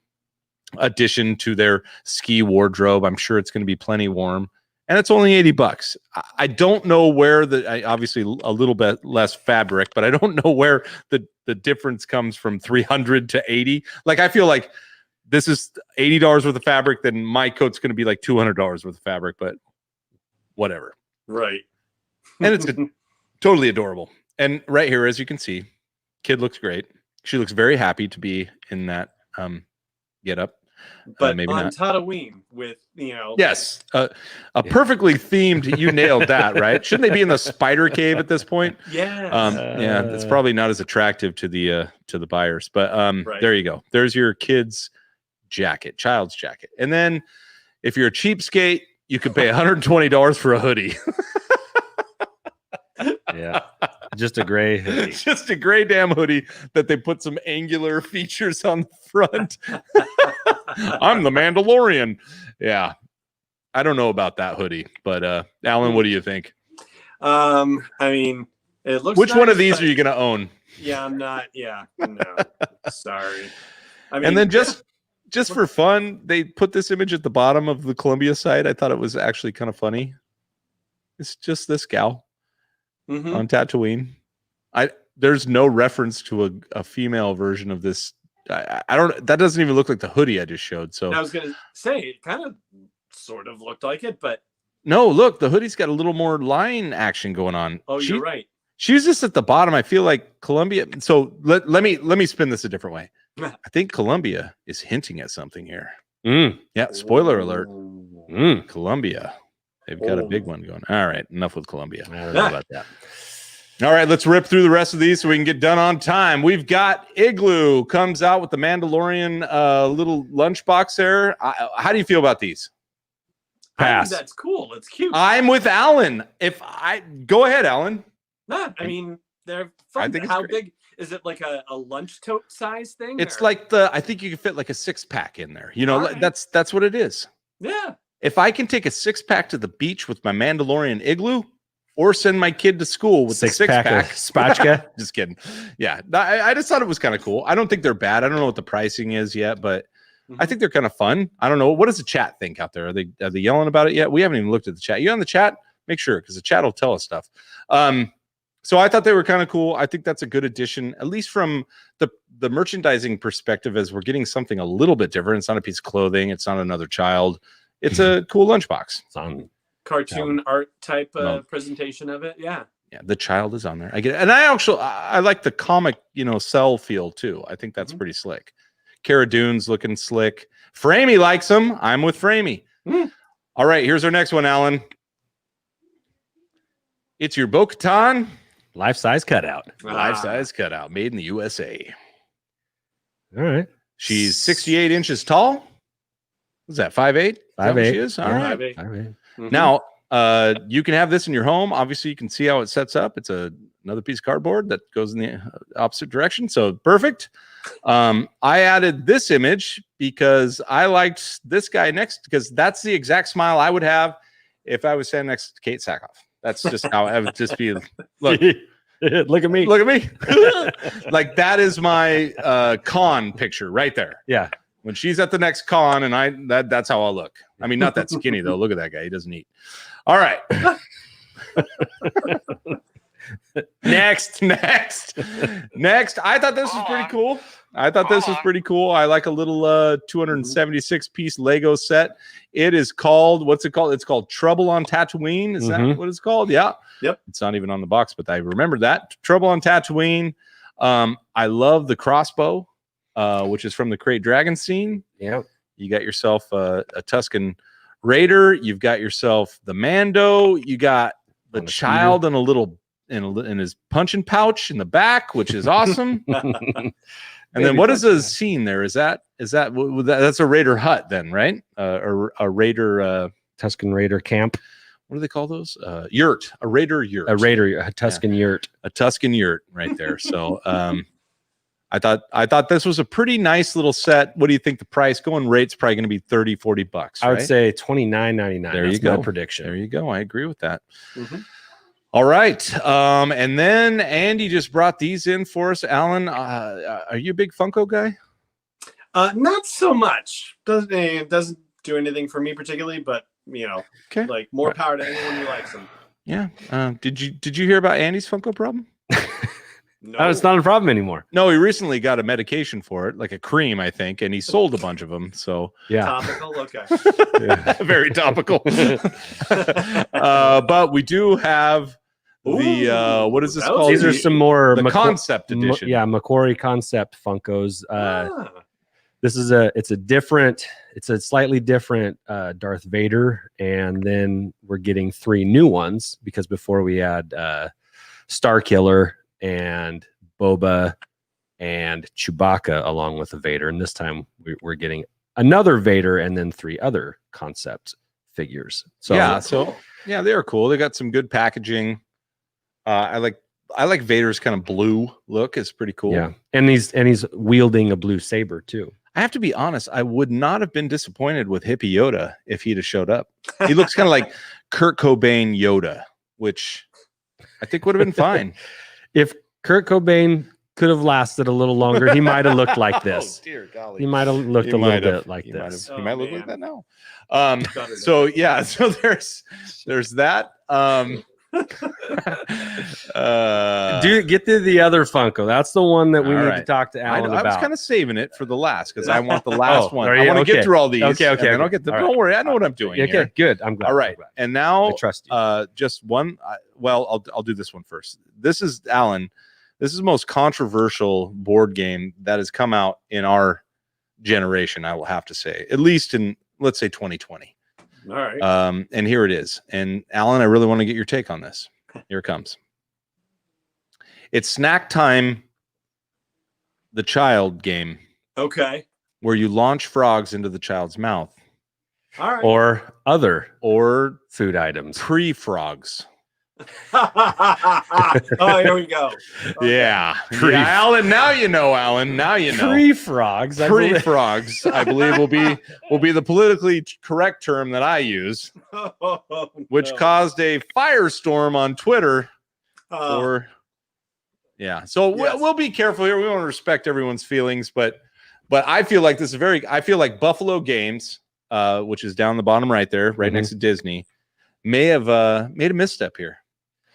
addition to their ski wardrobe. I'm sure it's going to be plenty warm, and it's only $80. I don't know where obviously a little bit less fabric, but I don't know where the difference comes from 300 to 80. Like, I feel like this is $80 worth of fabric, then my coat's going to be like $200 worth of fabric, but whatever. Right. And it's totally adorable. And right here, as you can see, kid looks great. She looks very happy to be in that get up. But maybe on not. Tatooine with, you know. Yes, a perfectly themed. You nailed that, right? Shouldn't they be in the spider cave at this point? Yeah. Yeah, it's probably not as attractive to the buyers, but Right. there you go. There's your kid's jacket, child's jacket, and then if you're a cheapskate, you could pay $120 for a hoodie. Yeah. Just a gray hoodie. Just a gray damn hoodie that they put some angular features on the front. I'm the Mandalorian. Yeah. I don't know about that hoodie, but Alan, what do you think? I mean, it looks Which nice, one of these but- are you going to own? Yeah, I'm not. Yeah, no. Sorry. I mean, And then just for fun, they put this image at the bottom of the Columbia site. I thought it was actually kind of funny. It's just this gal mhm. on Tatooine. There's no reference to a female version of this. I don't. That doesn't even look like the hoodie I just showed. So I was gonna say it kind of, sort of looked like it, but no, look, the hoodie's got a little more line action going on. you're right. She was just at the bottom. I feel like Columbia. So let me spin this a different way. I think Columbia is hinting at something here. Yeah. Spoiler alert. Columbia. They've got a big one going. All right. Enough with Columbia. I don't know about that. All right, let's rip through the rest of these so we can get done on time. We've got Igloo comes out with the Mandalorian little lunchbox there. How do you feel about these? I Pass. think that's cool. It's cute. I'm with Alan. Go ahead, Alan. Nah, I mean, they're fun. I think it's How great. big is it? Like a lunch tote size thing? It's or- like I think you can fit like a 6-pack in there. You know, All right. that's what it is. Yeah. If I can take a 6-pack to the beach with my Mandalorian Igloo, or send my kid to school with a 6-pack of spatchka. Just kidding. Yeah, I just thought it was kind of cool. I don't think they're bad. I don't know what the pricing is yet, but I think they're kind of fun. I don't know. What does the chat think out there? Are they yelling about it yet? We haven't even looked at the chat. You on the chat? Make sure, because the chat will tell us stuff. So I thought they were kind of cool. I think that's a good addition, at least from the merchandising perspective, as we're getting something a little bit different. It's not a piece of clothing. It's not another child. It's a cool lunchbox. It's on. Cartoon art type presentation of it. Yeah. Yeah, the child is on there. I get it. And I like the comic, cell feel too. I think that's pretty slick. Cara Dune's looking slick. Framey likes them. I'm with Framey. All right, here's our next one, Alan. It's your Bo-Katan Life-size cutout. life-size cutout, made in the USA. All right. She's 68 inches tall. What's that, 5'8"? 5'8". She is? All Yeah. right. 5'8". Now, you can have this in your home. Obviously, you can see how it sets up. It's another piece of cardboard that goes in the opposite direction. So perfect. I added this image because I liked this guy next, because that's the exact smile I would have if I was standing next to Kate Sackhoff. That's just how I would just be. Look, Look at me. look at me. Like that is my con picture right there. Yeah. When she's at the next con, and that's how I'll look. I mean, not that skinny though. Look at that guy; he doesn't eat. All right. Next. I thought this was pretty cool. I like a little 276 piece Lego set. It is called, what's it called? It's called Trouble on Tatooine. Is that what it's called? Yeah. Yep. It's not even on the box, but I remember that. Trouble on Tatooine. I love the crossbow, which is from the Crate Dragon scene. Yeah. You got yourself a Tusken Raider. You've got yourself the Mando. You got the child in a little in his punching pouch in the back, which is awesome. And then what is the scene there? Is that's a Raider hut then, right? Or a Raider Tusken Raider camp. What do they call those? Yurt. A Raider yurt. A Tusken yurt. A Tusken yurt right there. So I thought this was a pretty nice little set. What do you think the price? Going rate's probably going to be $30-$40. Right? I would say $29.99. There you That's go. my prediction. There you go. I agree with that. All right. And then Andy just brought these in for us. Alan, are you a big Funko guy? Not so much. Doesn't do anything for me particularly, but Okay. like more power to anyone who likes them. Yeah. Did you hear about Andy's Funko problem? No, Oh, it's not a problem anymore. No, he recently got a medication for it, like a cream, I think, and he sold a bunch of them. So Yeah. topical. Okay. very topical. But we do have the what is this that was called? These are some more the concept edition. Macquarie concept Funkos. It's a slightly different Darth Vader, and then we're getting 3 new ones because before we had Starkiller and Boba and Chewbacca along with the Vader, and this time we're getting another Vader and then 3 other concept figures. So yeah, they are cool. They got some good packaging. I like Vader's kind of blue look. It's pretty cool. Yeah, and he's wielding a blue saber too. I have to be honest, I would not have been disappointed with Hippie Yoda if he'd have showed up. He looks kind of like Kurt Cobain Yoda, which I think would have been fine. If Kurt Cobain could have lasted a little longer, he might have looked like this. Oh, dear golly. He might have looked a little bit like this. He might look like that now. So there's that. Dude, get to the other Funko. That's the one that we need to talk to Alan about. I was kind of saving it for the last because I want the last one. I want to get through all these. Okay. And I'll get the. Don't worry, I know what I'm doing. Okay, here. good. I'm glad. All right, and now I trust you. Just one. I'll do this one first. This is Alan. This is the most controversial board game that has come out in our generation. I will have to say, at least in let's say 2020. All right. And here it is. And Alan, I really want to get your take on this. Here it comes. It's Snack Time, the child game. Okay. Where you launch frogs into the child's mouth. All right. Or food items. Pre-frogs. Oh, here we go. Okay. Yeah. Alan, now you know, Alan. Now you know. Pre-frogs. Pre-frogs, I believe will be the politically correct term that I use, which caused a firestorm on Twitter. So we'll be careful here. We want to respect everyone's feelings, but I feel like this is I feel like Buffalo Games, which is down the bottom right there, right next to Disney, may have made a misstep here.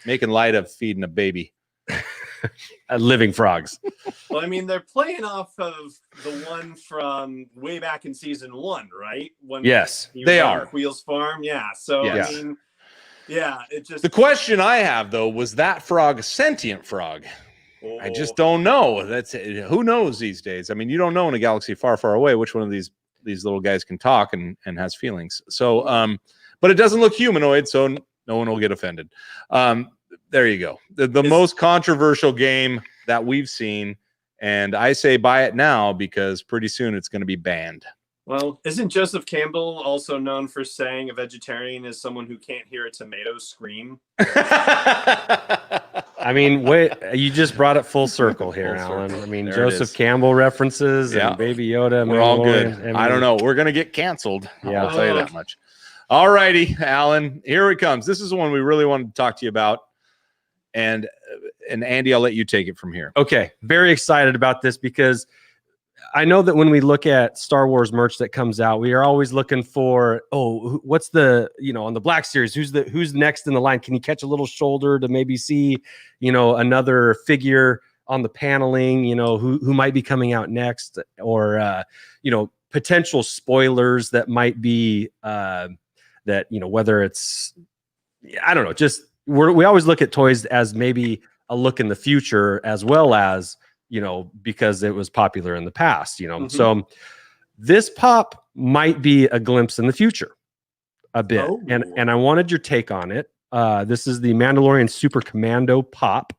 Making light of feeding a baby. Living frogs. Well, I mean, they're playing off of the one from way back in season 1, right? Yes, they are. Wheels Farm, yeah. So, yes. I mean, yeah, it just... The question I have, though, was that frog a sentient frog? Oh. I just don't know. Who knows these days? I mean, you don't know in a galaxy far, far away which one of these little guys can talk and has feelings. So, but it doesn't look humanoid, so no one will get offended. There you go. The most controversial game that we've seen. And I say buy it now because pretty soon it's going to be banned. Well, isn't Joseph Campbell also known for saying a vegetarian is someone who can't hear a tomato scream? I mean, wait, you just brought it full circle here, Alan. I mean, there Joseph Campbell references and Baby Yoda. We're all good. I don't know. We're going to get canceled. Yeah, I'll tell you that much. All righty, Alan, here it comes. This is the one we really wanted to talk to you about. And Andy, I'll let you take it from here. Okay. Very excited about this because I know that when we look at Star Wars merch that comes out, we are always looking for, what's the, on the Black Series, who's next in the line? Can you catch a little shoulder to maybe see, another figure on the paneling, who might be coming out next, or, potential spoilers that might be, that, whether it's, I don't know, just we always look at toys as maybe a look in the future as well as, because it was popular in the past, So this pop might be a glimpse in the future a bit. Oh. And I wanted your take on it. This is the Mandalorian Super Commando pop,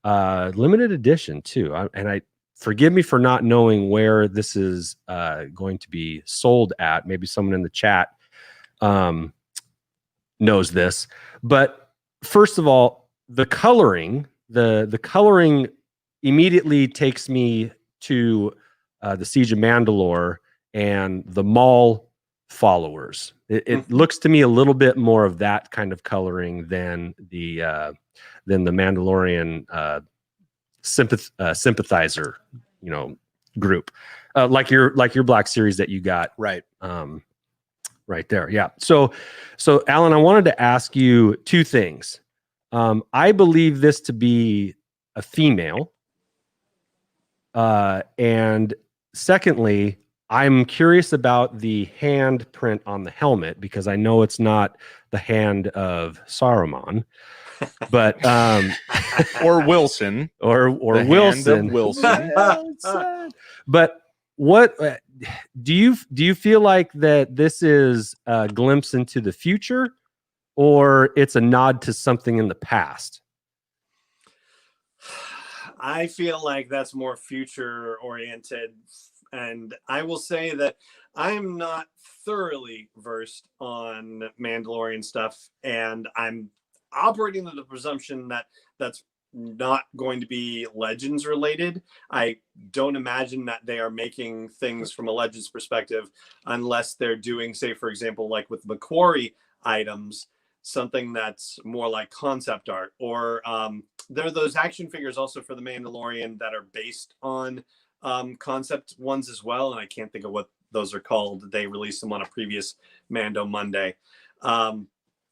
limited edition too. And forgive me for not knowing where this is going to be sold at. Maybe someone in the chat knows this, but first of all, the coloring immediately takes me to the Siege of Mandalore and the Maul followers. It looks to me a little bit more of that kind of coloring than the Mandalorian sympathizer, group, like your Black Series that you got right there. Yeah. So Alan, I wanted to ask you two things. I believe this to be a female. And secondly, I'm curious about the handprint on the helmet because I know it's not the hand of Saruman, but or Wilson or Wilson. Wilson. But what do you feel like that this is a glimpse into the future, or it's a nod to something in the past? I feel like that's more future oriented, and I will say that I'm not thoroughly versed on Mandalorian stuff, and I'm operating under the presumption that that's not going to be Legends related. I don't imagine that they are making things from a Legends perspective unless they're doing, say, for example, like with Macquarie items, something that's more like concept art, or there are those action figures also for the Mandalorian that are based on concept ones as well, and I can't think of what those are called. They released them on a previous Mando Monday.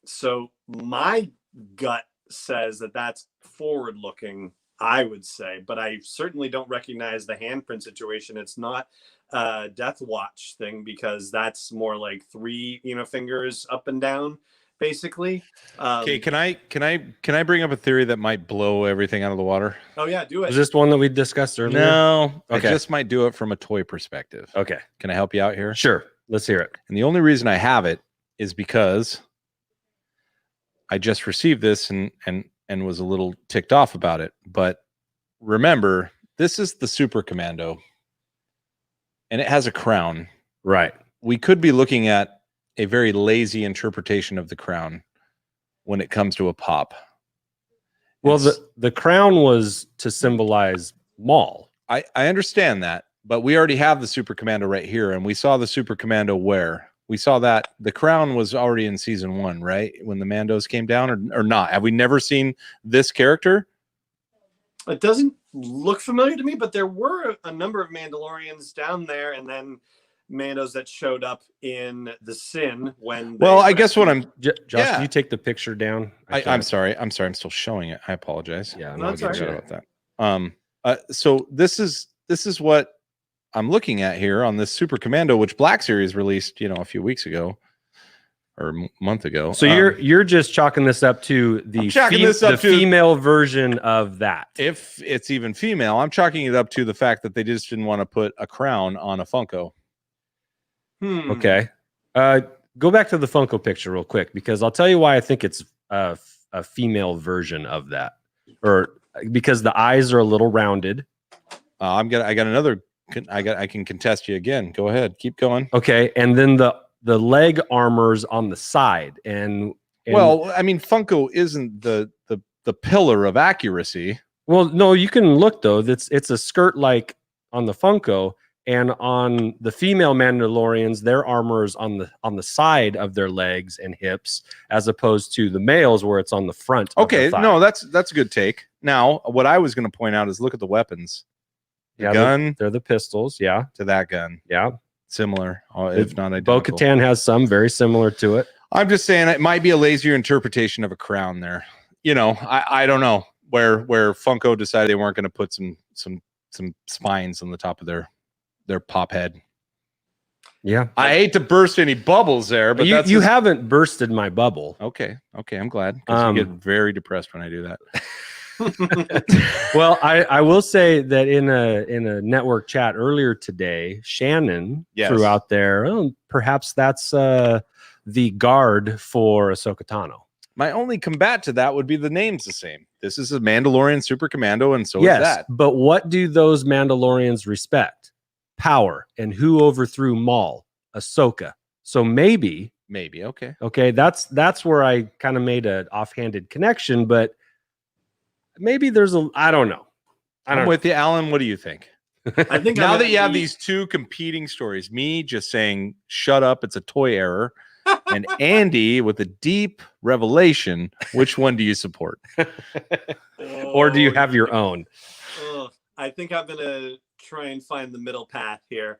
So my gut says that that's forward looking, I would say, but I certainly don't recognize the handprint situation. It's not a Death Watch thing, because that's more like 3 fingers up and down, basically. Okay, can I bring up a theory that might blow everything out of the water? Oh yeah, do it. Is this one that we discussed earlier? No, Okay. I just might do it from a toy perspective. Okay, Can I help you out here? sure. Let's hear it. And the only reason I have it is because I just received this and was a little ticked off about it. But remember, this is the Super Commando, and it has a crown. Right. We could be looking at a very lazy interpretation of the crown when it comes to a pop. Well, It's- the crown was to symbolize Maul. I understand that, but we already have the Super Commando right here, and we saw the Super Commando where we saw that the crown was already in season 1, right? When the Mandos came down, or not? Have we never seen this character? It doesn't look familiar to me, but there were a number of Mandalorians down there, and then Mandos that showed up in the Sin when. Well, I guess what I'm. Josh, Yeah. can you take the picture down? I'm sorry. I'm still showing it. I apologize. Yeah, No, no, it's I all get right. you. Sorry about that. So this is what I'm looking at here on this Super Commando, which Black Series released, a few weeks ago or a month ago. So you're just chalking this up to the I'm chalking this up to- female version of that. If it's even female, I'm chalking it up to the fact that they just didn't want to put a crown on a Funko. Okay. Go back to the Funko picture real quick, because I'll tell you why I think it's a female version of that, or because the eyes are a little rounded. I can contest you again. Go ahead. Keep going. Okay. And then the leg armor's on the side. And Well, I mean, Funko isn't the pillar of accuracy. well, no, you can look though. It's a skirt like on the Funko, and on the female Mandalorians, their armor is on the side of their legs and hips, as opposed to the males where it's on the front. Okay, of the thigh. no, that's a good take. Now, what I was going to point out is look at the weapons. The Yeah, gun they're the pistols. Yeah, to that gun, yeah. similar, if not identical. Bo-Katan has some very similar to it. I'm just saying it might be a lazier interpretation of a crown there. I don't know where Funko decided they weren't going to put some spines on the top of their pop head. Yeah, I hate to burst any bubbles there, but you that's you haven't bursted my bubble. okay. I'm glad, because you get very depressed when I do that. Well, I will say that in a network chat earlier today, Shannon Yes. threw out there, perhaps that's the guard for Ahsoka Tano. My only combat to that would be the name's the same. This is a Mandalorian Super Commando, and so is Yes, that. but what do those Mandalorians respect? Power. And who overthrew Maul? Ahsoka. So maybe, Okay. that's where I kind of made an offhanded connection, but maybe there's I don't know. I'm with you, Alan. What do you think? I think Now I'm that you have gonna be- these two competing stories, me just saying, shut up, it's a toy error, and Andy with a deep revelation, which one do you support? Or do you have your own? I think I'm gonna try and find the middle path here.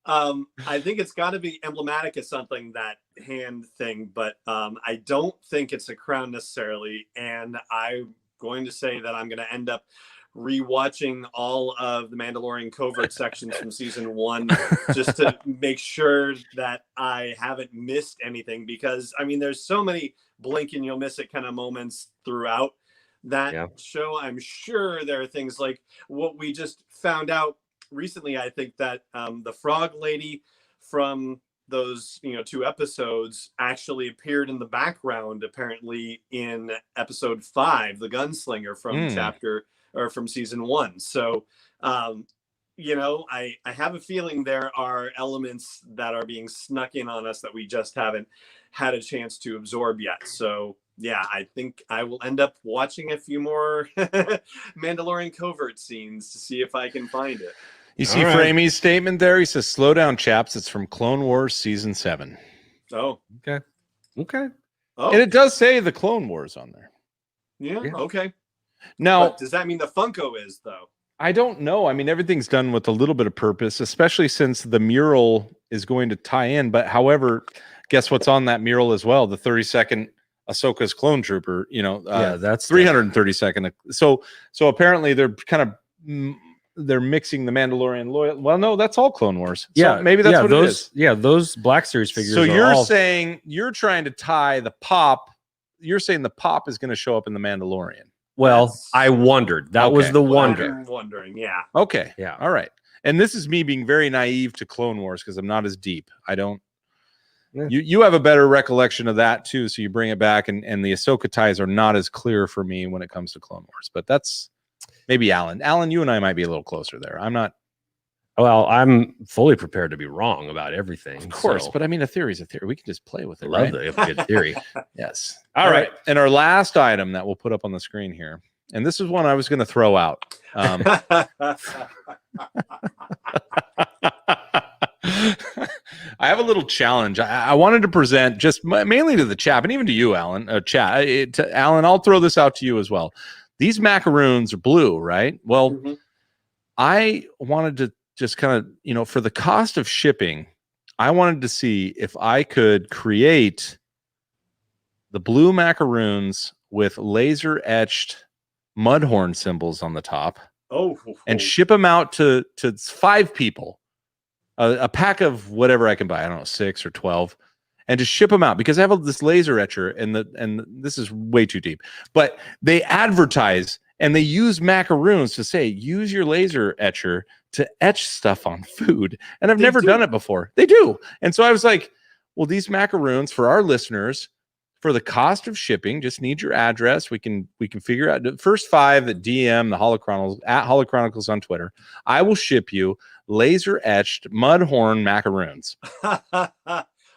I think it's got to be emblematic of something, that hand thing, but I don't think it's a crown necessarily. And I'm going to say that I'm going to end up rewatching all of the Mandalorian covert sections from season 1 just to make sure that I haven't missed anything, because I mean, there's so many blink and you'll miss it kind of moments throughout that show. I'm sure there are things like what we just found out recently, I think that the frog lady from those 2 episodes actually appeared in the background, apparently in episode 5, the gunslinger from from season 1. So I have a feeling there are elements that are being snuck in on us that we just haven't had a chance to absorb yet. So yeah, I think I will end up watching a few more Mandalorian covert scenes to see if I can find it. You see Framey's statement there? He says, slow down, chaps. It's from Clone Wars Season 7. Oh. Okay. Oh. And it does say the Clone Wars on there. Yeah. Okay. Now, but does that mean the Funko is, though? I don't know. I mean, everything's done with a little bit of purpose, especially since the mural is going to tie in. But however, guess what's on that mural as well? The 32nd Ahsoka's clone trooper, that's 332nd. So apparently they're kind of... they're mixing the Mandalorian loyal. Well, no, that's all Clone Wars. So maybe that's what it is. Yeah, those Black Series figures. So you're saying you're trying to tie the pop. You're saying the pop is going to show up in the Mandalorian. Well, I wondered. That was the wonder. I'm wondering, yeah. Okay. Yeah. All right. And this is me being very naive to Clone Wars because I'm not as deep. I don't. Yeah. You have a better recollection of that too, so you bring it back, and the Ahsoka ties are not as clear for me when it comes to Clone Wars. But that's. Maybe Alan. Alan, you and I might be a little closer there. I'm not. Well, I'm fully prepared to be wrong about everything. Of course, but I mean, a theory is a theory. We can just play with it. Love a good theory. Yes. All right. And our last item that we'll put up on the screen here, and this is one I was going to throw out. I have a little challenge. I wanted to present just mainly to the chat, and even to you, Alan. Alan, I'll throw this out to you as well. These macaroons are blue, right? Well, I wanted to just kind of, for the cost of shipping, I wanted to see if I could create the blue macaroons with laser etched mudhorn symbols on the top. And ship them out to 5 people, a pack of whatever I can buy. I don't know, 6 or 12. And to ship them out because I have this laser etcher and this is way too deep, but they advertise and they use macaroons to say, use your laser etcher to etch stuff on food. And I've never done it before. They do. And so I was like, well, these macaroons for our listeners, for the cost of shipping, just need your address. We can figure out the first 5 that DM the Holochronicles at Holochronicles on Twitter. I will ship you laser etched mudhorn macaroons.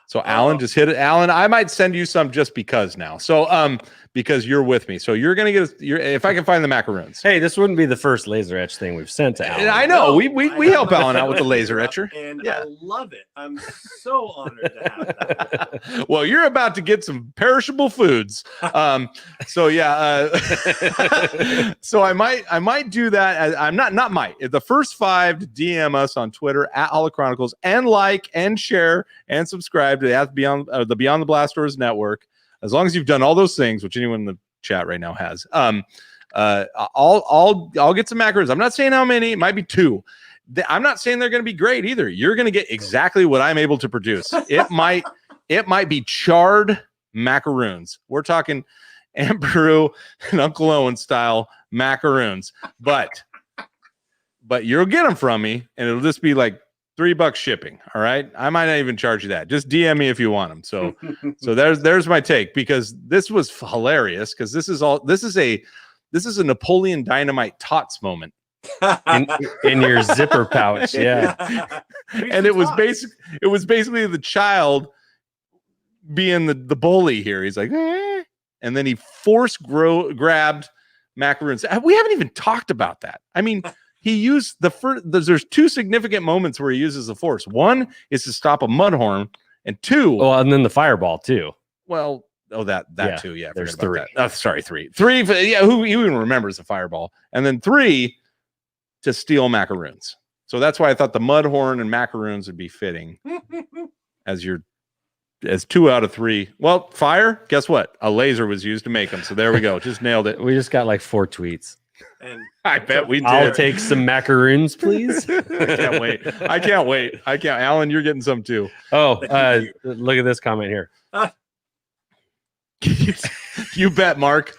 So Alan, just hit it. Alan, I might send you some just because now. So because you're with me. So you're gonna get if I can find the macaroons. Hey, this wouldn't be the first laser etch thing we've sent to Alan. I know. We help Alan out with the laser etcher. And I love it. I'm so honored to have that. Well, you're about to get some perishable foods. So I might do that. I'm not might. The first 5 to DM us on Twitter at Holochronicles and like and share and subscribe to the Beyond the Blast Doors Network. As long as you've done all those things, which anyone in the chat right now has, I'll get some macaroons. I'm not saying how many. It might be 2. I'm not saying they're going to be great either. You're going to get exactly what I'm able to produce. It might be charred macaroons. We're talking Aunt Peru and Uncle Owen style macaroons, but you'll get them from me, and it'll just be like $3 shipping. All right. I might not even charge you that. Just DM me if you want them. So there's my take, because this was hilarious. Cause this is a Napoleon Dynamite Tots moment in your zipper pouch. Yeah. And it was basically the child being the bully here. He's like, eh. And then he grabbed macaroons. We haven't even talked about that. I mean, he used there's 2 significant moments where he uses the Force. 1 is to stop a mudhorn, and 2. Well, and then the fireball too. Well, that too. Yeah, there's 3. Sorry, 3. 3. Yeah, who even remembers the fireball? And then 3 to steal macaroons. So that's why I thought the mudhorn and macaroons would be fitting as 2 out of 3. Well, fire. Guess what? A laser was used to make them. So there we go. Just nailed it. We just got like 4 tweets. And I bet we did. I'll take some macaroons, please. I can't wait. Alan, you're getting some too. Oh, look at this comment here. You bet, Mark.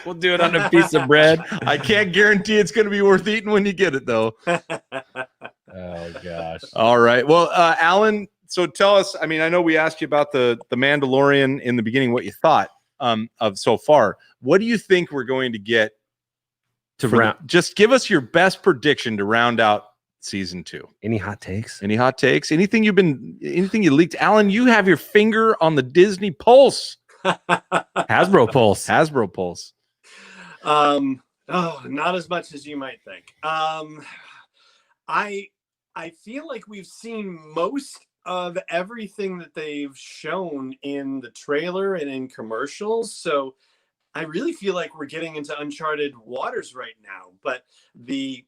We'll do it on a piece of bread. I can't guarantee it's going to be worth eating when you get it, though. Oh gosh. All right. Well, Alan, so tell us, I mean, I know we asked you about the Mandalorian in the beginning, what you thought of so far. What do you think we're going to get just give us your best prediction to round out season 2. Any hot takes? Any hot takes? Anything you leaked? Alan, you have your finger on the Disney pulse. Hasbro Pulse. Hasbro Pulse. Oh, not as much as you might think. I feel like we've seen most of everything that they've shown in the trailer and in commercials. So I really feel like we're getting into uncharted waters right now. But the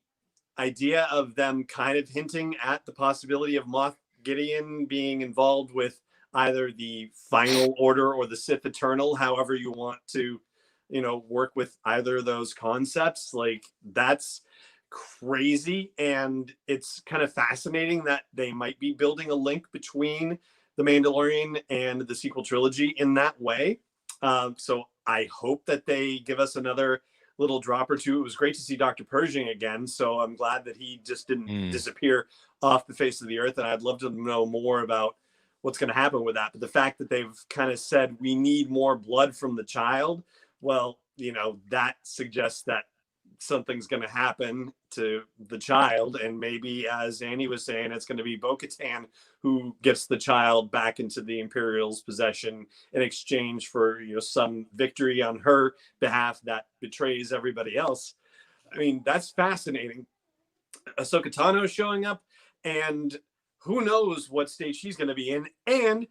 idea of them kind of hinting at the possibility of Moff Gideon being involved with either the Final Order or the Sith Eternal, however you want to, work with either of those concepts, like that's crazy. And it's kind of fascinating that they might be building a link between The Mandalorian and the sequel trilogy in that way. So I hope that they give us another little drop or two. It was great to see Dr. Pershing again, so I'm glad that he just didn't disappear off the face of the earth, and I'd love to know more about what's going to happen with that. But the fact that they've kind of said we need more blood from the child, well, that suggests that something's going to happen to the child, and maybe, as Annie was saying, it's going to be Bo-Katan who gets the child back into the Imperial's possession in exchange for some victory on her behalf that betrays everybody else. I mean, that's fascinating. Ahsoka Tano showing up, and who knows what state she's going to be in, and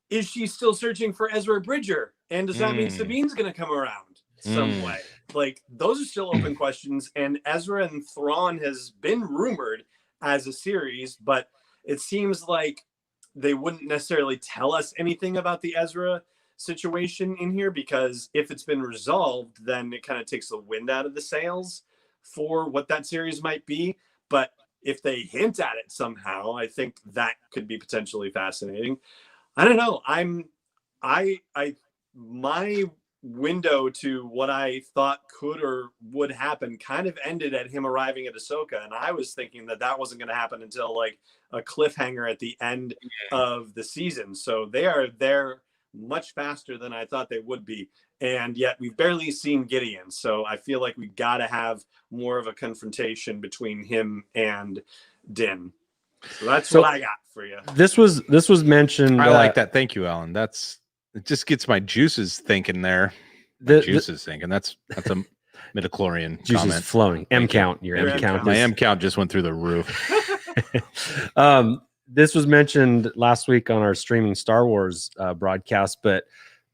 is she still searching for Ezra Bridger, and does that mean Sabine's going to come around some way? Like, those are still open questions. And Ezra and Thrawn has been rumored as a series, but it seems like they wouldn't necessarily tell us anything about the Ezra situation in here, because if it's been resolved, then it kind of takes the wind out of the sails for what that series might be. But if they hint at it somehow, I think that could be potentially fascinating. I don't know. My window to what I thought could or would happen kind of ended at him arriving at Ahsoka, and I was thinking that wasn't going to happen until like a cliffhanger at the end of the season. So they are there much faster than I thought they would be, and yet we've barely seen Gideon. So I feel like we got to have more of a confrontation between him and Din. So that's what I got for you. This was mentioned. I like that. Thank you, Alan. It just gets my juices thinking there. Juices thinking. That's a midichlorian juices comment. Flowing. M count. Your M count. My M count just went through the roof. This was mentioned last week on our streaming Star Wars broadcast, but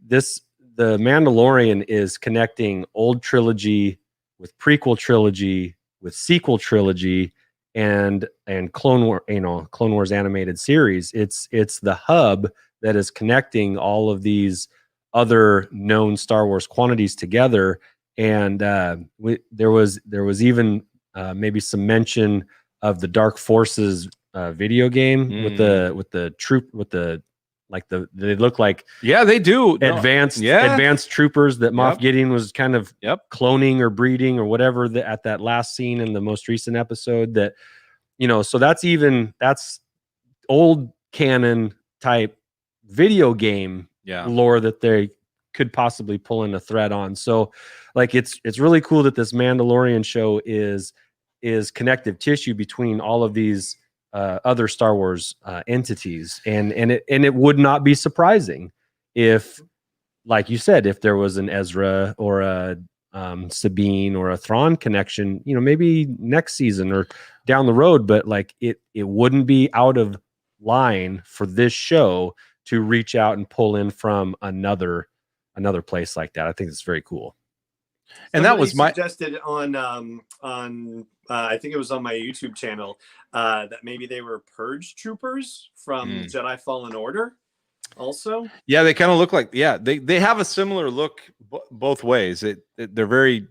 the Mandalorian is connecting old trilogy with prequel trilogy with sequel trilogy and Clone Wars animated series. It's the hub that is connecting all of these other known Star Wars quantities together. And there was even maybe some mention of the Dark Forces video game with the troop they look like they do advanced troopers that Moff Gideon was kind of cloning or breeding or whatever at that last scene in the most recent episode. That so that's old canon type video game lore that they could possibly pull in a thread on. So like it's really cool that this Mandalorian show is connective tissue between all of these other Star Wars entities, and it would not be surprising if, like you said, if there was an Ezra or a Sabine or a Thrawn connection, maybe next season or down the road, but like it wouldn't be out of line for this show to reach out and pull in from another place like that. I think it's very cool. And that was suggested on I think it was on my YouTube channel that maybe they were Purge troopers from Jedi Fallen Order also. Yeah, they kind of look like they have a similar look both ways. They're very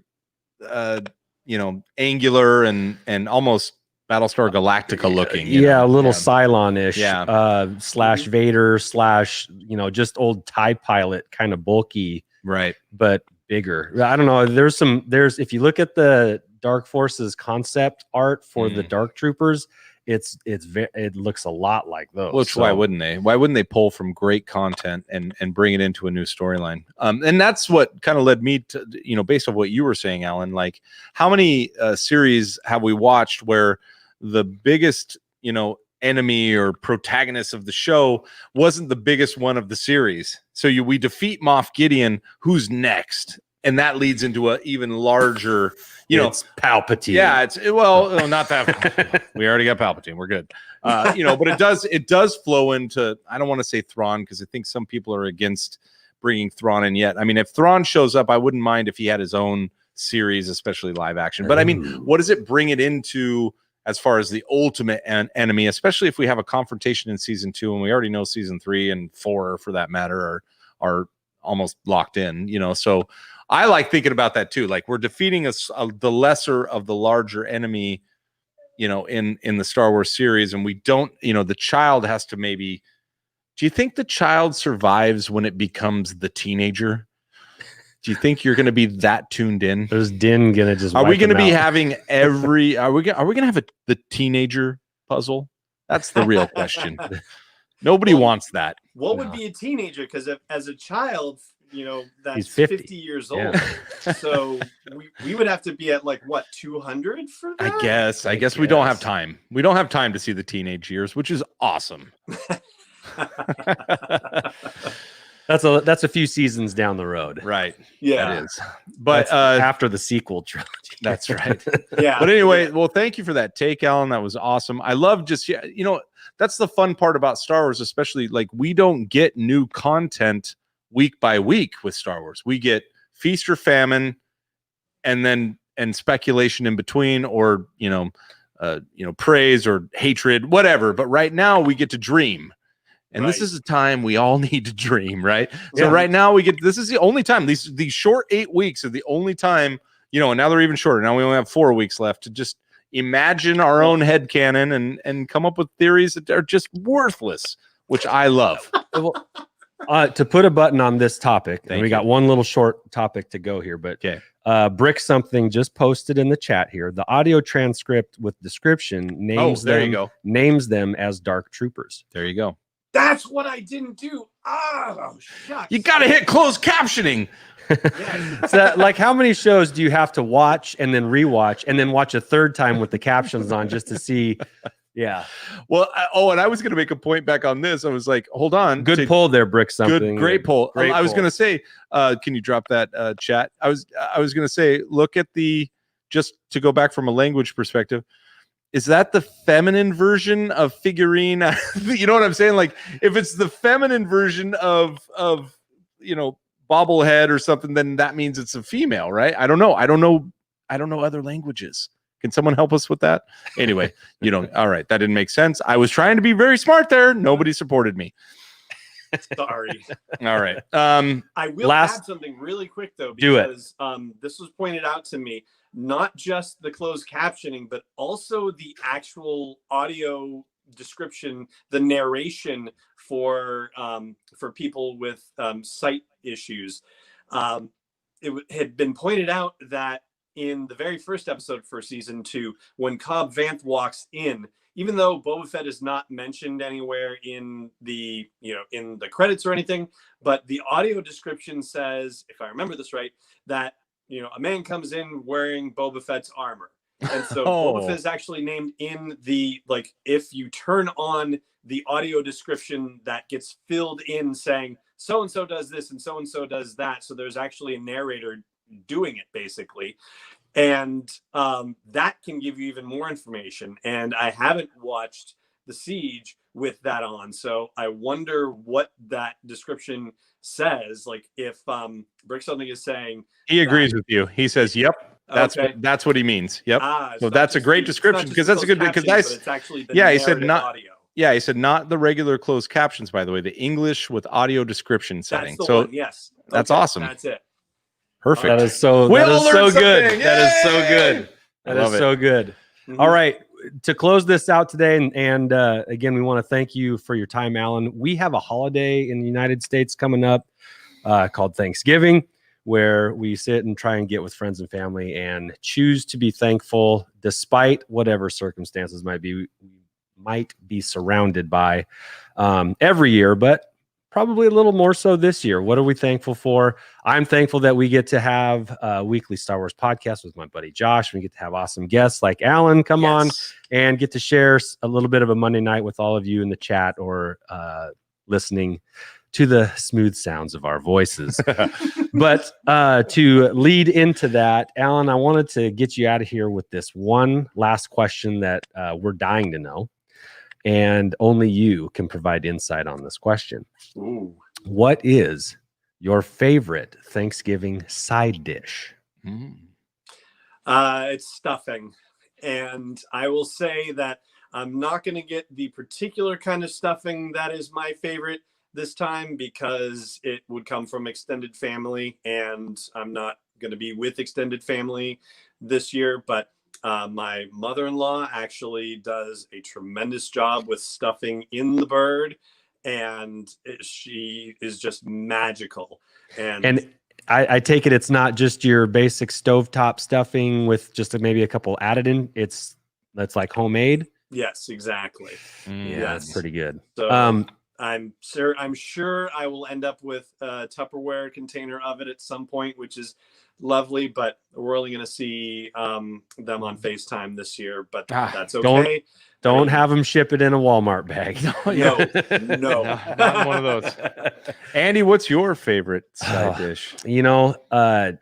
angular and almost Battlestar Galactica looking. A little Cylon-ish. Slash Vader slash just old TIE pilot, kind of bulky, right? But bigger. I don't know. There's if you look at the Dark Forces concept art for the Dark Troopers, it looks a lot like those. Which why wouldn't they? Why wouldn't they pull from great content and bring it into a new storyline? And that's what kind of led me to, based on what you were saying, Alan, like how many series have we watched where the biggest, enemy or protagonist of the show wasn't the biggest one of the series. So we defeat Moff Gideon, who's next? And that leads into a even larger, it's Palpatine. Yeah, not that. We already got Palpatine. We're good. But it does flow into, I don't want to say Thrawn, because I think some people are against bringing Thrawn in yet. I mean, if Thrawn shows up, I wouldn't mind if he had his own series, especially live action. But I mean, what does it bring it into as far as the ultimate enemy, especially if we have a confrontation in season 2, and we already know season 3 and 4, for that matter, are almost locked in, so I like thinking about that too. Like we're defeating the lesser of the larger enemy, in the Star Wars series, and we don't, the child has to maybe. Do you think the child survives when it becomes the teenager? Do you think you're going to be that tuned in? Is Din gonna just? Are we going to be having every? Are we going to have the teenager puzzle? That's the real question. Nobody wants that. What would be a teenager? Because as a child, that's He's 50 years old. Yeah. So we would have to be at 200 for that? I guess we don't have time. We don't have time to see the teenage years, which is awesome. That's a few seasons down the road. Right. Yeah. That is. But after the sequel trilogy. That's right. Yeah. But anyway, well, thank you for that take, Alan. That was awesome. I love that's the fun part about Star Wars, especially we don't get new content week by week with Star Wars. We get feast or famine and speculation in between, or praise or hatred, whatever. But right now we get to dream. And This is a time we all need to dream, right? So right now this is the only time, these short 8 weeks are the only time, and now they're even shorter. Now we only have 4 weeks left to just imagine our own headcanon and come up with theories that are just worthless, which I love. To put a button on this topic, and we got one little short topic to go here, but Brick Something just posted in the chat here. The audio transcript with description names them as Dark Troopers. There you go. That's what I didn't do. Oh, shucks. You got to hit closed captioning. So, how many shows do you have to watch and then rewatch and then watch a third time with the captions on just to see? Yeah. Well, and I was going to make a point back on this. I was like, hold on. Good poll there, Brick Something. Great poll. I was going to say, can you drop that chat? I was going to say, look at just to go back from a language perspective. Is that the feminine version of figurine? You know what I'm saying? If it's the feminine version of bobblehead or something, then that means it's a female, right? I don't know. I don't know other languages. Can someone help us with that? Anyway, all right. That didn't make sense. I was trying to be very smart there. Nobody supported me. Sorry. All right. I will add something really quick though, because this was pointed out to me. Not just the closed captioning, but also the actual audio description, the narration for people with sight issues. It had been pointed out that in the very first episode for season 2, when Cobb Vanth walks in, even though Boba Fett is not mentioned anywhere in the credits or anything, but the audio description says, if I remember this right, that a man comes in wearing Boba Fett's armor. And so Boba Fett is actually named in the, if you turn on the audio description that gets filled in saying, so-and-so does this and so-and-so does that. So there's actually a narrator doing it, basically. And that can give you even more information. And I haven't watched The Siege with that on. So I wonder what that description says. If Brick Something is saying he agrees with you. He says, "Yep, that's what he means." Yep. So that's a great description, because that's a good, because it's actually he said not audio. Yeah, he said not the regular closed captions. By the way, the English with audio description setting. That's the one, yes, that's awesome. That's it. Perfect. That is so good. That is so good. That is so good. Mm-hmm. All right. To close this out today, and again, we want to thank you for your time, Alan. We have a holiday in the United States coming up called Thanksgiving, where we sit and try and get with friends and family and choose to be thankful despite whatever circumstances might be. We might be surrounded by every year, but probably a little more so this year. What are we thankful for? I'm thankful that we get to have a weekly Star Wars podcast with my buddy Josh. We get to have awesome guests like Alan come on and get to share a little bit of a Monday night with all of you in the chat or listening to the smooth sounds of our voices. But to lead into that, Alan, I wanted to get you out of here with this one last question that we're dying to know. And only you can provide insight on this question. Ooh. What is your favorite Thanksgiving side dish? It's stuffing. And I will say that I'm not going to get the particular kind of stuffing that is my favorite this time because it would come from extended family and I'm not going to be with extended family this year. But my mother-in-law actually does a tremendous job with stuffing in the bird, and she is just magical. And I take it it's not just your basic stovetop stuffing with just maybe a couple added in. That's like homemade. Yes, exactly. Yeah, that's pretty good. So I'm sure I will end up with a Tupperware container of it at some point, which is lovely, but we're only going to see them on FaceTime this year, but that's okay. Don't have them ship it in a Walmart bag. No. Not one of those. Andy, what's your favorite side dish? You know, I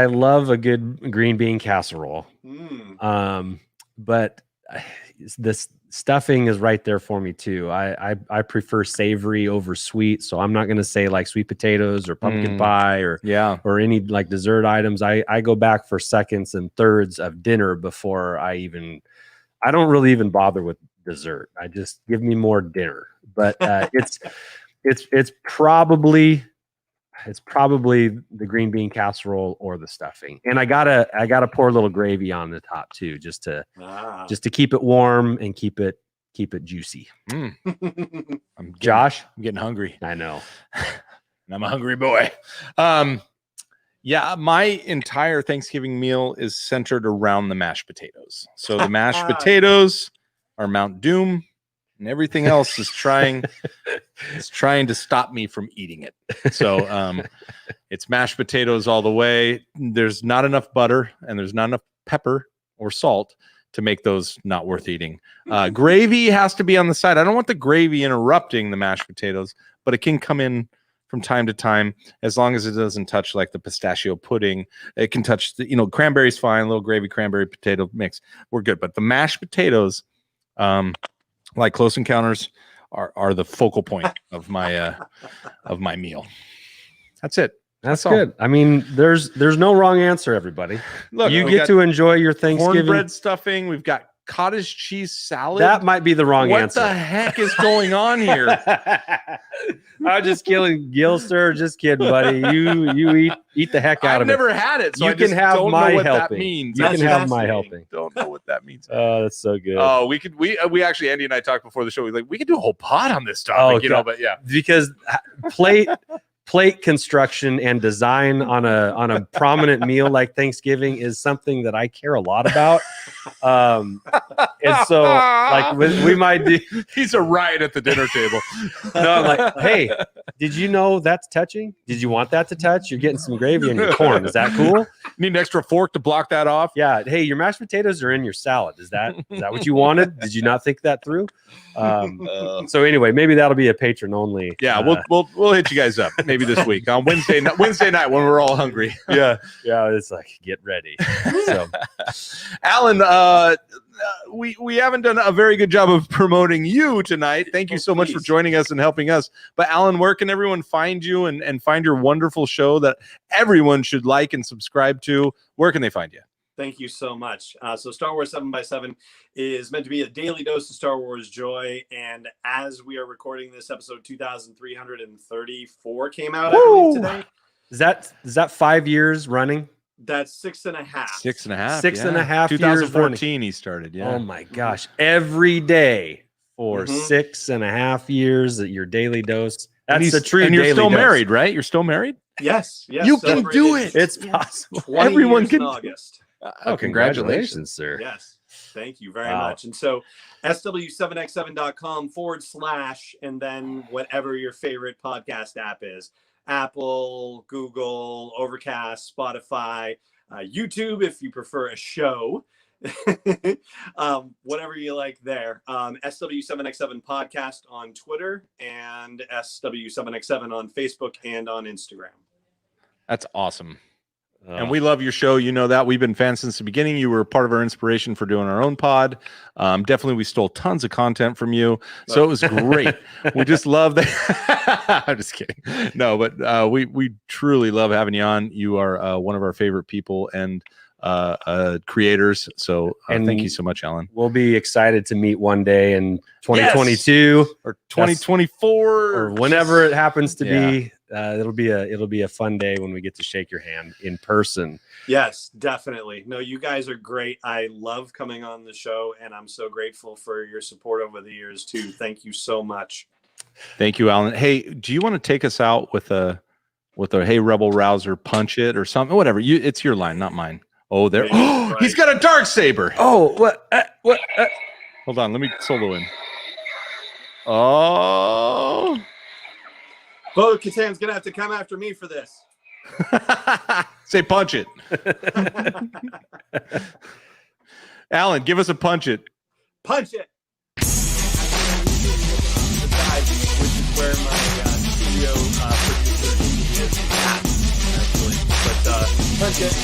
love a good green bean casserole. But this stuffing is right there for me too. I prefer savory over sweet, so I'm not going to say like sweet potatoes or pumpkin pie or any like dessert items. I go back for seconds and thirds of dinner before I don't really even bother with dessert. I just give me more dinner. But it's probably the green bean casserole or the stuffing. And I gotta pour a little gravy on the top too, just to keep it warm and keep it juicy. Josh, I'm getting hungry. I know. And I'm a hungry boy. Yeah, my entire Thanksgiving meal is centered around the mashed potatoes. So the mashed potatoes are Mount Doom, and everything else is trying to stop me from eating it. So it's mashed potatoes all the way. There's not enough butter and there's not enough pepper or salt to make those not worth eating. Gravy has to be on the side. I don't want the gravy interrupting the mashed potatoes, but it can come in from time to time, as long as it doesn't touch like the pistachio pudding. It can touch the, cranberry's fine, a little gravy, cranberry potato mix. We're good. But the mashed potatoes, like Close Encounters, are the focal point of my meal. That's it. That's good. I mean, there's no wrong answer, everybody. Look, you get to enjoy your Thanksgiving. Cornbread stuffing. We've got cottage cheese salad. That might be the wrong answer. What the heck is going on here? I'm just killing Gil, sir. Just kidding, buddy. You eat the heck out of it. I've never had it, so you I just can have don't my know what helping. that means. You can have my helping. Don't know what that means. Oh, that's so good. Oh, we actually, Andy and I talked before the show. We could do a whole pod on this topic, but yeah, because plate construction and design on a prominent meal like Thanksgiving is something that I care a lot about. And so like we might do. He's a riot at the dinner table. No, I'm like, hey, did you know that's touching? Did you want that to touch? You're getting some gravy in your corn. Is that cool? Need an extra fork to block that off? Yeah. Hey, your mashed potatoes are in your salad. Is that what you wanted? Did you not think that through? So anyway, maybe that'll be a patron only. Yeah, we'll hit you guys up maybe this week on Wednesday night when we're all hungry. Yeah. It's like, get ready. So, Alan, we haven't done a very good job of promoting you tonight. Thank you so much for joining us and helping us. But Alan, where can everyone find you and find your wonderful show that everyone should like and subscribe to? Where can they find you? Thank you so much. So Star Wars 7x7 is meant to be a daily dose of Star Wars joy. And as we are recording this, episode 2334 came out, I believe, today. Is that 5 years running? That's 6.5. 6.5. 6.5 2014 he started. Yeah. Oh my gosh. Every day for 6.5 years at your daily dose. That's a true. And you're daily still dose. married, right? You're still married? Yes. You can do it. It's possible. 20 Everyone years can. in August. Congratulations, sir. Yes. Thank you very Wow. much. And so sw7x7.com / and then whatever your favorite podcast app is, Apple, Google, Overcast, Spotify, YouTube, if you prefer a show, whatever you like there. SW7x7 podcast on Twitter and SW7x7 on Facebook and on Instagram. That's awesome. And we love your show. You know that. We've been fans since the beginning. You were part of our inspiration for doing our own pod. Definitely, we stole tons of content from you. So it was great. We just love that. I'm just kidding. No, but we truly love having you on. You are one of our favorite people and creators. So thank you so much, Alan. We'll be excited to meet one day in 2022 or 2024 or whenever it happens to be. It'll be a fun day when we get to shake your hand in person. Yes, definitely. No, you guys are great. I love coming on the show, and I'm so grateful for your support over the years too. Thank you so much. Thank you, Alan. Hey, do you want to take us out with a hey Rebel Rouser, punch it or something? Whatever. It's your line, not mine. Oh, there. Oh, he's got a dark saber. Oh, what? Hold on, let me solo in. Oh. Bo Katan's gonna have to come after me for this. Say punch it. Alan, give us a punch it. Punch it. The guy, which is where my studio producer is at, actually. But punch it.